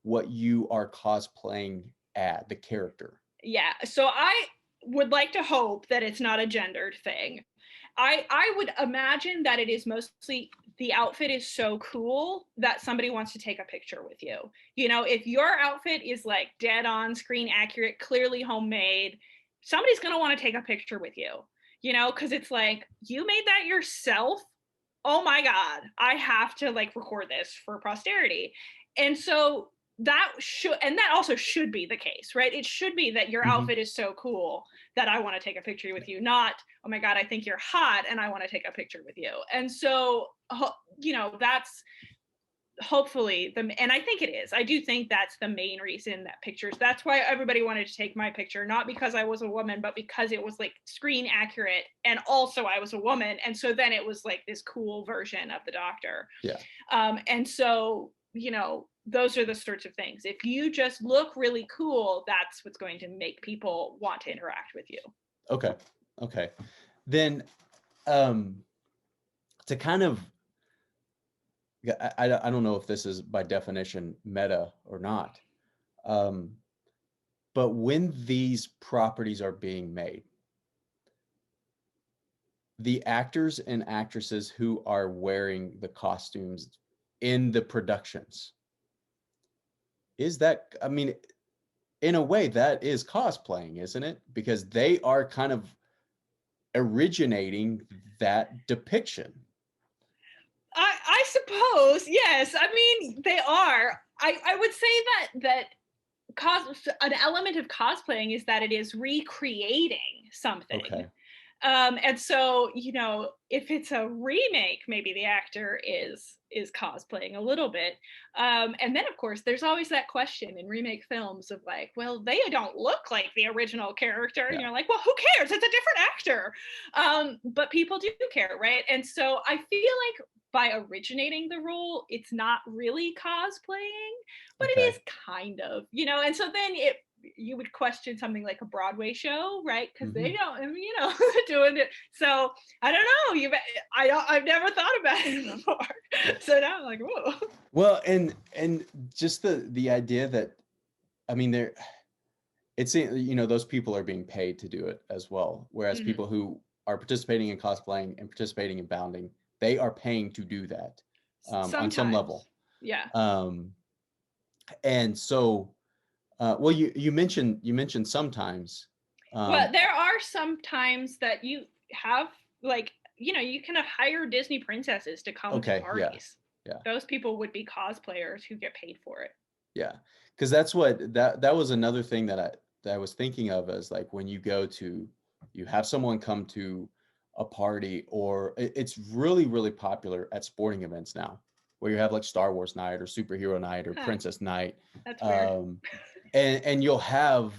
what you are cosplaying at, the character? Yeah, so I would like to hope that it's not a gendered thing. I would imagine that it is mostly the outfit is so cool that somebody wants to take a picture with you. If your outfit is like dead on, screen accurate, clearly homemade, somebody's going to want to take a picture with you. Because it's like, you made that yourself. oh my God, I have to like record this for posterity. And so that also should be the case, right? It should be that your Mhm. outfit is so cool that I want to take a picture with you, not, oh my God, I think you're hot and I want to take a picture with you. And so, that's hopefully and I think it is. I do think that's the main reason that that's why everybody wanted to take my picture, not because I was a woman, but because it was like screen accurate and also I was a woman. And so then it was like this cool version of the doctor. Yeah. And so, those are the sorts of things. If you just look really cool, that's what's going to make people want to interact with you. Okay. Okay. Then, um, to kind of, yeah, I don't know if this is by definition meta or not, um, but when these properties are being made, the actors and actresses who are wearing the costumes in the productions, is that, I mean, in a way, that is cosplaying, isn't it? Because they are kind of originating that depiction. I suppose, yes. I mean, they are. I would say that an element of cosplaying is that it is recreating something. Okay. And so, if it's a remake, maybe the actor is cosplaying a little bit. And then of course there's always that question in remake films of like, well, they don't look like the original character. And Yeah. you're like, well, who cares? It's a different actor. But people do care, right? And so I feel like by originating the role, it's not really cosplaying, but it Okay. is kind of, and so then you would question something like a Broadway show, right? Because they Mhm. don't, I mean, doing it. So I don't know. I've never thought about it before. Yeah. So now I'm like, whoa. Well, and just the idea that, I mean, there, it's, those people are being paid to do it as well, whereas Hmm. people who are participating in cosplaying and participating in bounding, they are paying to do that, on some Sometimes, level. yeah. Um, and so, well, you mentioned sometimes, Well, um, there are some times that you have like, you can hire Disney princesses to come to okay, yeah, parties. yeah, Those people would be cosplayers who get paid for it. yeah, because that's what that was another thing that I was thinking of, as like when you have someone come to a party, or it's really really popular at sporting events now, where you have like Star Wars night or superhero night or Huh, princess night, that's weird. um, and you'll have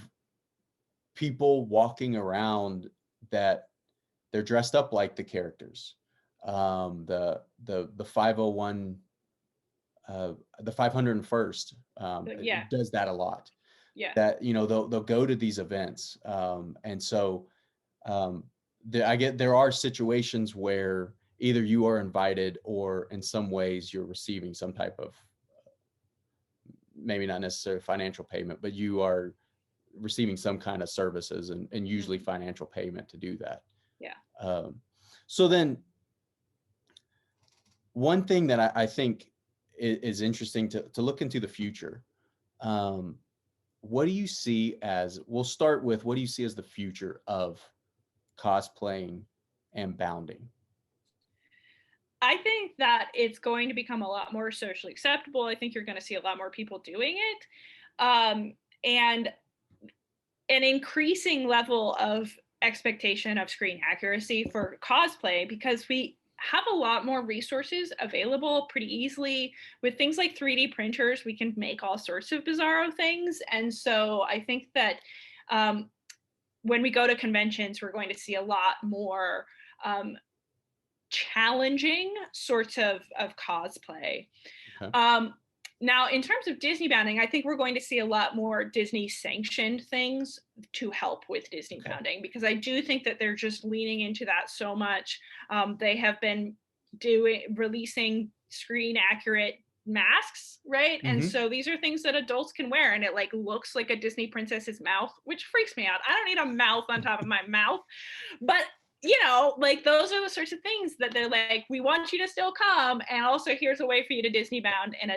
people walking around that they're dressed up like the characters. The 501, the 501st, Yeah, it does that a lot. yeah. That, they'll go to these events, and so, um, there are situations where either you are invited, or in some ways you're receiving some type of, maybe not necessarily financial payment, but you are receiving some kind of services, and usually Hmm. financial payment to do that. Yeah. Um, so then, one thing that I think is interesting to look into the future. Um, what do you see as? We'll start with, what do you see as the future of cosplaying and bounding? I think that it's going to become a lot more socially acceptable. I think you're going to see a lot more people doing it. And an increasing level of expectation of screen accuracy for cosplay, because we have a lot more resources available pretty easily. With things like 3D printers, we can make all sorts of bizarro things. And so I think that um, when we go to conventions, we're going to see a lot more um, challenging sorts of cosplay. Okay. Um, Now, in terms of Disneybounding, I think we're going to see a lot more Disney sanctioned things to help with Okay. Disneybounding, because I do think that they're just leaning into that so much. They have been releasing screen accurate masks, right? And Hmm. so these are things that adults can wear, and it like looks like a Disney princess's mouth, which freaks me out. I don't need a mouth on top of my mouth. But like those are the sorts of things that they're like, we want you to still come, and also here's a way for you to Disney bound, and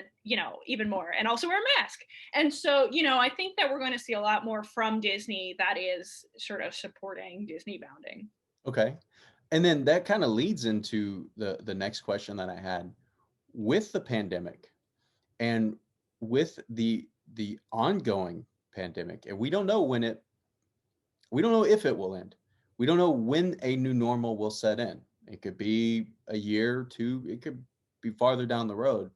even more, and also wear a mask. And so, I think that we're going to see a lot more from Disney that is sort of supporting Disney bounding. Okay. And then that kind of leads into the next question that I had. With the pandemic and with the ongoing pandemic, and we don't know if it will end. We don't know when a new normal will set in. It could be a year, two, it could be farther down the road.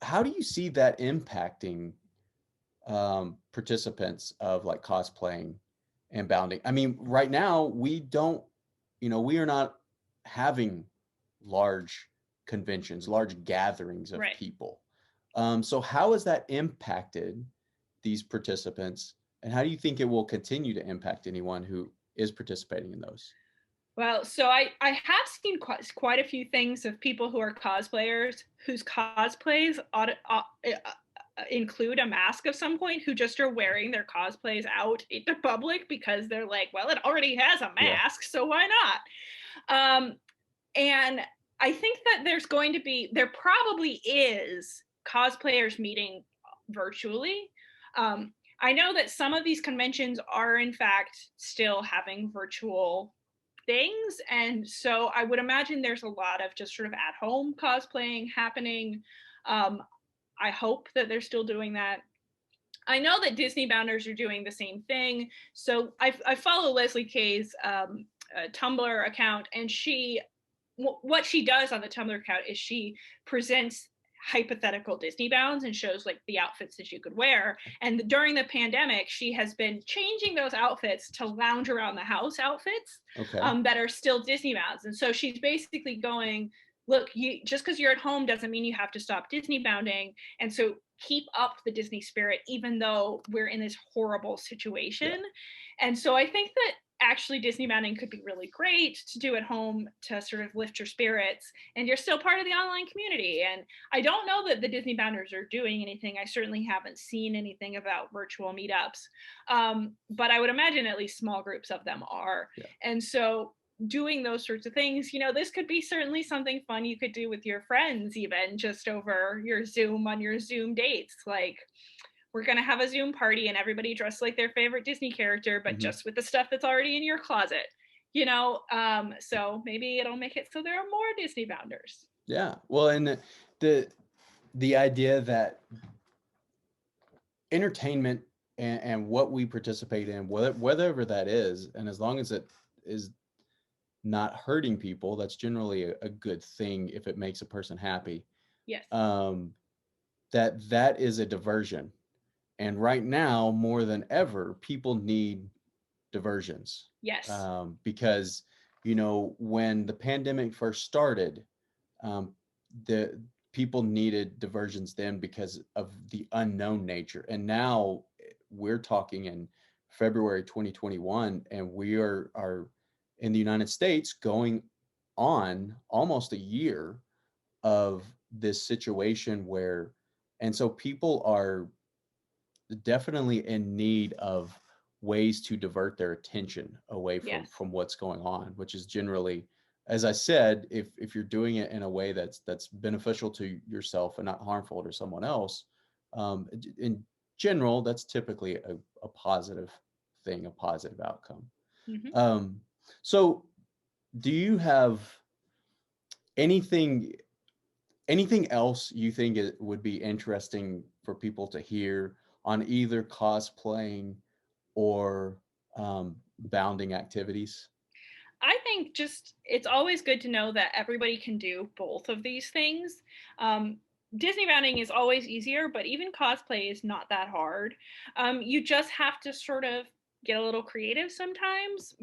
How do you see that impacting participants of like cosplaying and bounding? I mean, right now we don't, we are not having large conventions, large gatherings of Right. people. So how has that impacted these participants, and how do you think it will continue to impact anyone who is participating in those? Well, so I have seen quite a few things of people who are cosplayers whose cosplays include a mask of some point, who just are wearing their cosplays out in the public because they're like, well, it already has a Yeah. mask, so why not? And I think that there probably is cosplayers meeting virtually. I know that some of these conventions are in fact still having virtual things, and so I would imagine there's a lot of just sort of at home cosplaying happening. um, I hope that they're still doing that. I know that Disneybounders are doing the same thing. So I follow Leslie Kay's Tumblr account, and what she does on the Tumblr account is she presents hypothetical Disney bounds and shows like the outfits that you could wear. And during the pandemic, she has been changing those outfits to lounge around the house outfits, Okay. that are still Disney bounds. And so she's basically going, look, just because you're at home doesn't mean you have to stop Disney bounding. And so keep up the Disney spirit, even though we're in this horrible Yeah. situation. And so I think that actually Disneybounding could be really great to do at home to sort of lift your spirits, and you're still part of the online community. And I don't know that the Disneybounders are doing anything. I certainly haven't seen anything about virtual meetups, but I would imagine at least small groups of them are. Yeah. And so doing those sorts of things, this could be certainly something fun you could do with your friends, even just over your Zoom on your Zoom dates. Like, we're going to have a Zoom party and everybody dressed like their favorite Disney character, but Hmm. just with the stuff that's already in your closet, so maybe it'll make it so there are more Disney bounders. Yeah. Well, and the the idea that entertainment and what we participate in, whatever that is, and as long as it is not hurting people, that's generally a good thing if it makes a person happy. Yes. Um, that is a diversion, and right now more than ever, people need diversions, Yes. because when the pandemic first started, um, the people needed diversions then because of the unknown nature, and now we're talking in February 2021, and we are in the United States going on almost a year of this situation where, and so people are definitely in need of ways to divert their attention away from Yes. what's going on, which is generally, as I said, if you're doing it in a way that's beneficial to yourself and not harmful to someone else, in general, that's typically a positive thing, a positive outcome. Hmm. um, so do you have anything anything else you think it would be interesting for people to hear on either cosplaying or bounding activities? I think just it's always good to know that everybody can do both of these things. Um, Disney bounding is always easier, but even cosplay is not that hard. You just have to sort of get a little creative sometimes.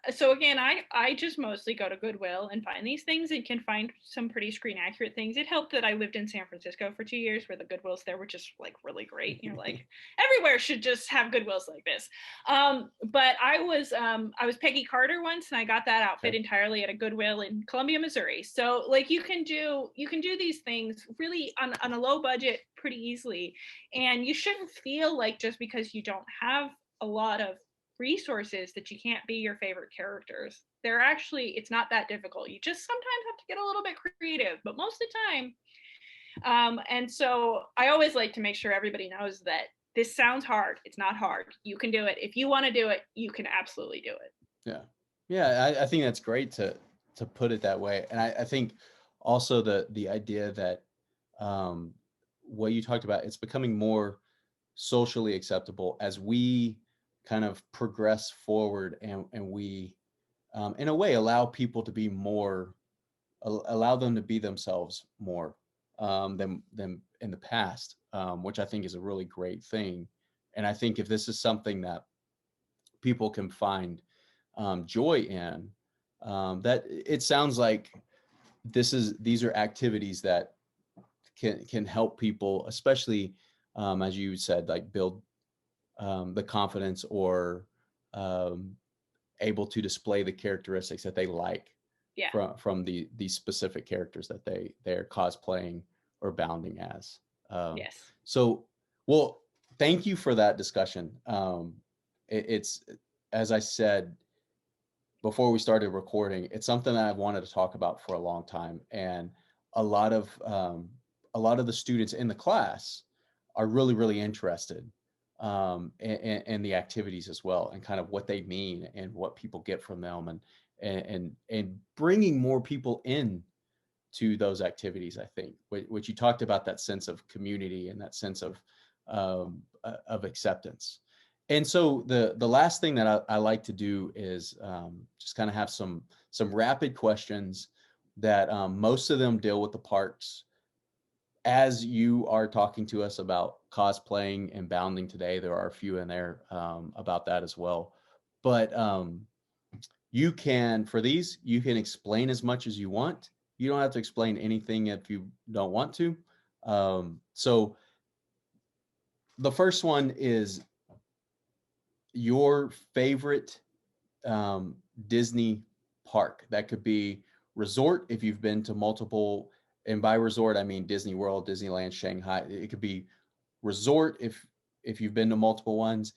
So again, I just mostly go to Goodwill and find these things and can find some pretty screen accurate things. It helped that I lived in San Francisco for 2 years, where the Goodwills there were just like really great. You're like, everywhere should just have Goodwills like this. But I was Peggy Carter once, and I got that outfit Okay. entirely at a Goodwill in Columbia, Missouri. So like you can do these things really on a low budget pretty easily, and you shouldn't feel like just because you don't have a lot of resources that you can't be your favorite characters. It's not that difficult. You just sometimes have to get a little bit creative, but most of the time. And so I always like to make sure everybody knows that this sounds hard. It's not hard. You can do it. If you want to do it, you can absolutely do it. Yeah. Yeah, I think that's great to put it that way. And I think also the idea that um, what you talked about, it's becoming more socially acceptable as we kind of progress forward, and we in a way allow people to be more, allow them to be themselves more than in the past, which I think is a really great thing. And I think if this is something that people can find joy in, that it sounds like these are activities that can help people, especially as you said, like build the confidence, or um, able to display the characteristics that they like Yeah. from these specific characters that they're cosplaying or bounding as. Um, Yes. so, well, thank you for that discussion. It's, as I said before we started recording, it's something that I've wanted to talk about for a long time, and a lot of um, a lot of the students in the class are really interested in the activities as well, and kind of what they mean and what people get from them, and bringing more people in to those activities. I think what you talked about, that sense of community and that sense of acceptance. And so the last thing that I like to do is just kind of have some rapid questions that most of them deal with the parks. As you are talking to us about cosplaying and bounding today, there are a few in there about that as well. But you can, for these, you can explain as much as you want. You don't have to explain anything if you don't want to. So the first one is your favorite um, Disney park. That could be resort if you've been to multiple, and by resort I mean Disney World, Disneyland, Shanghai. It could be resort if you've been to multiple ones.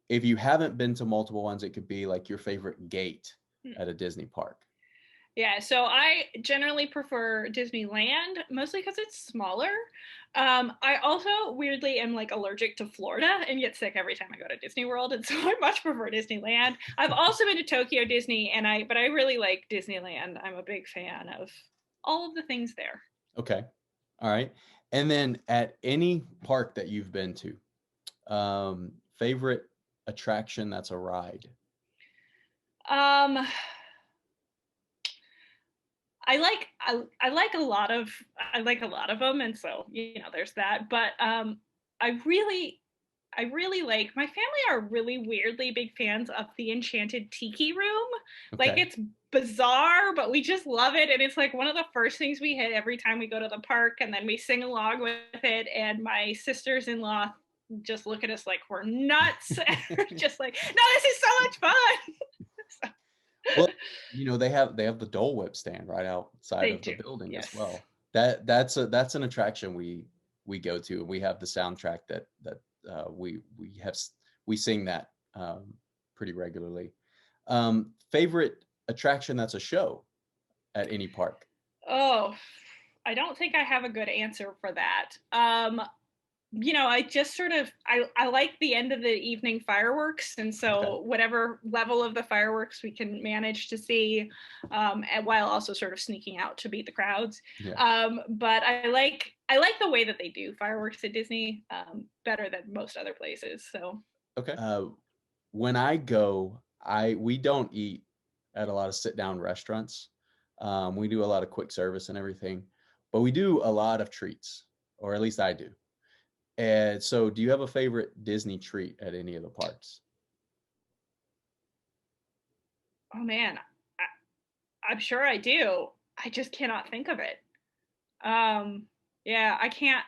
If you haven't been to multiple ones, it could be like your favorite gate Hmm. at a Disney park. Yeah, so I generally prefer Disneyland, mostly because it's smaller. I also weirdly am like allergic to Florida and get sick every time I go to Disney World, and so I much prefer Disneyland. I've also been to Tokyo Disney, but I really like Disneyland. I'm a big fan of all of the things there. Okay. All right. And then at any park that you've been to, favorite attraction that's a ride. Um, I like a lot of them, and so there's that. But I really I really like, my family are really weirdly big fans of the Enchanted Tiki Room. Like, Okay. it's bizarre, but we just love it. And it's like one of the first things we hit every time we go to the park, and then we sing along with it. And my sisters in law just look at us like we're nuts. And we're just like, no, this is so much fun. Well, they have the Dole Whip stand right outside They of the do. building as Yes. well. That's an attraction we go to, and we have the soundtrack that we sing that pretty regularly. Favorite attraction that's a show at any park. Oh, I don't think I have a good answer for that. I just sort of I like the end of the evening fireworks, and Okay. so whatever level of the fireworks we can manage to see, and while also sort of sneaking out to beat the crowds. Yeah. But I like the way that they do fireworks at Disney better than most other places. So Okay. When I go, I we don't eat at a lot of sit down restaurants. We do a lot of quick service and everything, but we do a lot of treats, or at least I do. And so, do you have a favorite Disney treat at any of the parks? oh man, I'm sure I do. I just cannot think of it. Um, yeah, I can't.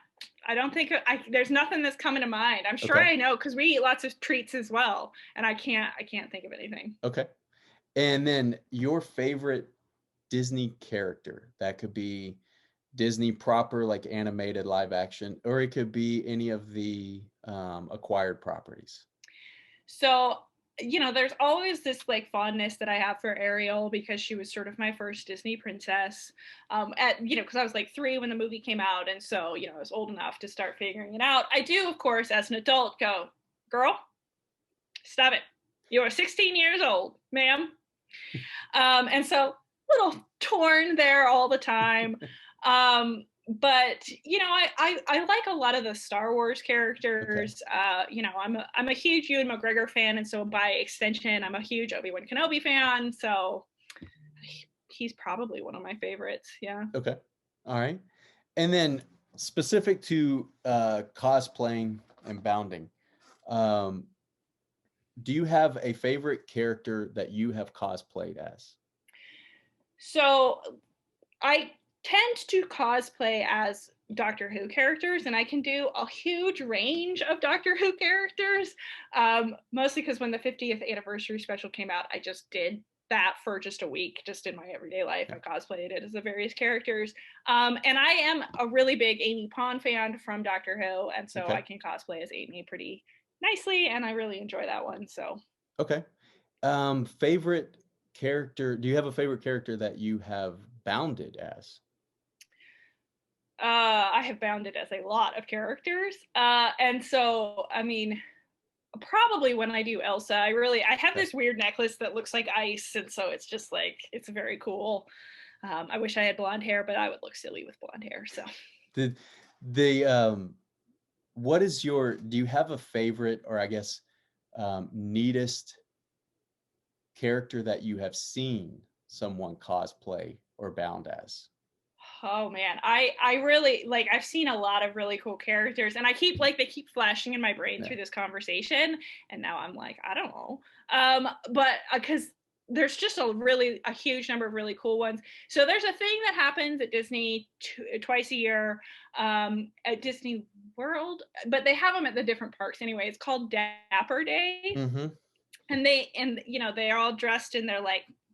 I don't think there's nothing that's coming to mind. I'm sure Okay. I know because we eat lots of treats as well, and I can't think of anything. Okay. And then your favorite Disney character. That could be Disney proper, like animated live action, or it could be any of the acquired properties. So, there's always this like fondness that I have for Ariel because she was sort of my first Disney princess. Because I was like 3 when the movie came out, and so I was old enough to start figuring it out. I do, of course, as an adult, go, girl, stop it. You are 16 years old, ma'am. And so little torn there all the time. But you know, I like a lot of the Star Wars Okay. characters. You know, I'm a huge Ewan McGregor fan, and so by extension, I'm a huge Obi-Wan Kenobi fan. So he's probably one of my favorites. Yeah. Okay. All right. And then specific to cosplaying and bounding, um, do you have a favorite character that you have cosplayed as? So I tend to cosplay as Doctor Who characters, and I can do a huge range of Doctor Who characters. Mostly because when the 50th anniversary special came out, I just did that for just a week, just in my everyday life. Yeah. I cosplayed it as the various characters. And I am a really big Amy Pond fan from Doctor Who, and so Okay. I can cosplay as Amy pretty nicely, and I really enjoy that one. So Okay. Favorite character, do you have a favorite character that you have bounded as? I have bounded as a lot of characters. And so, I mean, probably when I do Elsa, I have Okay. this weird necklace that looks like ice, and so it's just like it's very cool. I wish I had blonde hair, but I would look silly with blonde hair. So The the what is your, do you have a favorite, or I guess neatest character that you have seen someone cosplay or bound as? oh man, I really like I've seen a lot of really cool characters, and I keep like they keep flashing in my brain Yeah. through this conversation, and now I'm like I don't know, but because there's just a huge number of really cool ones. So there's a thing that happens at Disney twice a year, at Disney World, but they have them at the different parks anyway. It's called Dapper Day, Mm-hmm. and you know they're all dressed in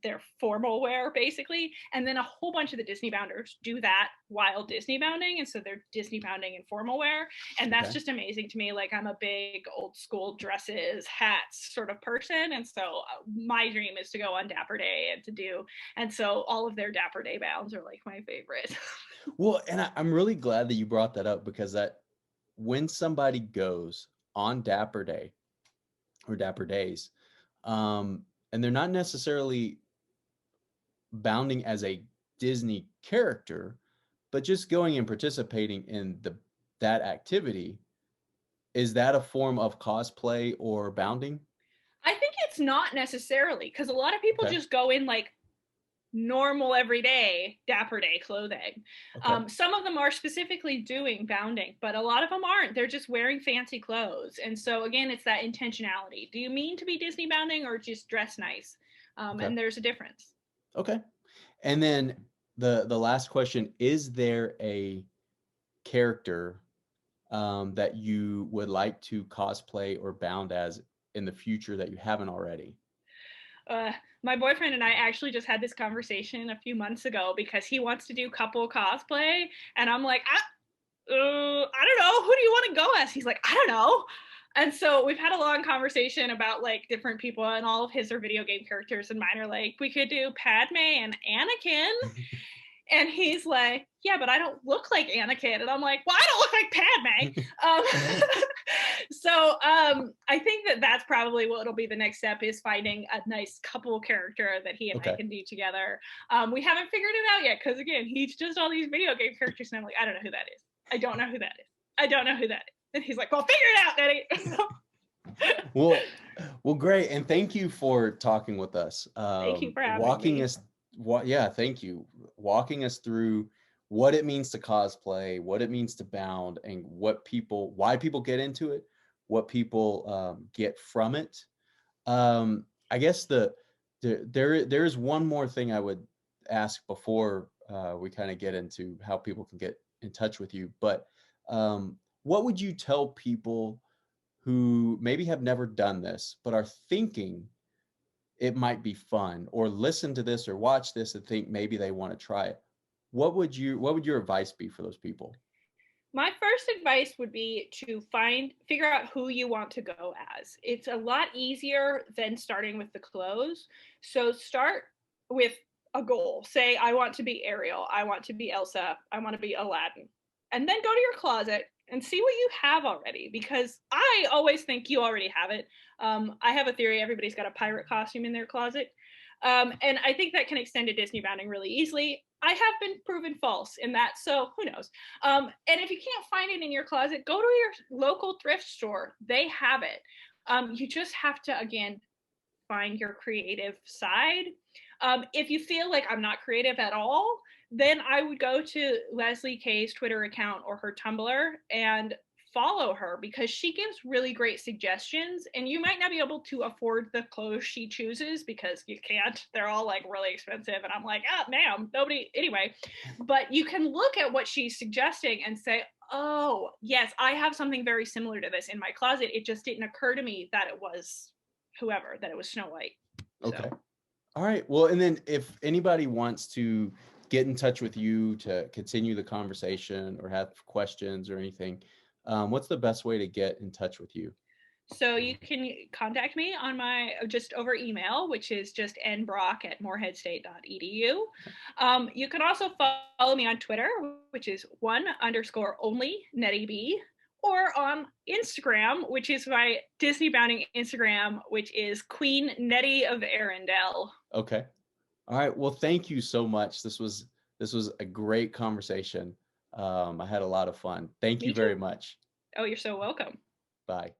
their formal wear basically, and then a whole bunch of the Disney bounders do that while Disney bounding, and so they're Disney bounding in formal wear, and that's Okay. just amazing to me. Like I'm a big old school dresses hats sort of person, and so my dream is to go on Dapper Day and to do, and so all of their Dapper Day bounds are like my favorite. Well, and I'm really glad that you brought that up, because that when somebody goes on Dapper Day or Dapper Days, and they're not necessarily bounding as a Disney character, but just going and participating in that activity, is that a form of cosplay or bounding? I think it's not necessarily, because a lot of people Okay. just go in like normal everyday Dapper Day clothing. Okay. Some of them are specifically doing bounding, but a lot of them aren't. They're just wearing fancy clothes. And so again, it's that intentionality. Do you mean to be Disney bounding or just dress nice? Okay. And there's a difference. Okay. And then the last question, is there a character that you would like to cosplay or bound as in the future that you haven't already? Uh, my boyfriend and I actually just had this conversation a few months ago because he wants to do couple cosplay, and I'm like, I don't know. Who do you want to go as? He's like, I don't know. And so we've had a long conversation about like different people, and all of his are video game characters, and mine are like, we could do Padme and Anakin. And he's like, yeah, but I don't look like Anakin. And I'm like, well, I don't look like Padme. I think that that's probably what it'll be the next step, is finding a nice couple character that he and I Okay. can do together. We haven't figured it out yet because, again, he's just all these video game characters. And I'm like, I don't know who that is. I don't know who that is. I don't know who that is. And he's like, well, figure it out, Nettie. Well, well, great, and thank you for talking with us. Thank you for having Walking me. us, yeah, thank you, walking us through what it means to cosplay, what it means to bound, and why people get into it, what people get from it. I guess there is one more thing I would ask before we kind of get into how people can get in touch with you. But what would you tell people who maybe have never done this but are thinking it might be fun, or listen to this or watch this and think maybe they want to try it? What would your advice be for those people? My first advice would be to figure out who you want to go as. It's a lot easier than starting with the clothes. So start with a goal. Say, I want to be Ariel, I want to be Elsa, I want to be Aladdin. And then go to your closet and see what you have already, because I always think you already have it. I have a theory, everybody's got a pirate costume in their closet. And I think that can extend to Disneybounding really easily. I have been proven false in that, so who knows? And if you can't find it in your closet, go to your local thrift store. They have it. You just have to, again, find your creative side. If you feel like I'm not creative at all, then I would go to Leslie Kay's Twitter account or her Tumblr and follow her because she gives really great suggestions. And you might not be able to afford the clothes she chooses because you can't. They're all like really expensive. And I'm like, ah, ma'am, nobody, anyway. But you can look at what she's suggesting and say, oh, yes, I have something very similar to this in my closet. It just didn't occur to me that it was whoever, that it was Snow White. Okay. So All right. Well, and then if anybody wants to get in touch with you to continue the conversation or have questions or anything, what's the best way to get in touch with you? So you can contact me on my just over email, which is just nbrock@moorheadstate.edu. You can also follow me on Twitter, which is one_only Nettie B, or on Instagram, which is my Disneybounding Instagram, which is Queen Nettie of Arendelle. Okay. All right. Well, thank you so much. This was a great conversation. I had a lot of fun. Thank you Me very too. much. Oh, you're so welcome. Bye.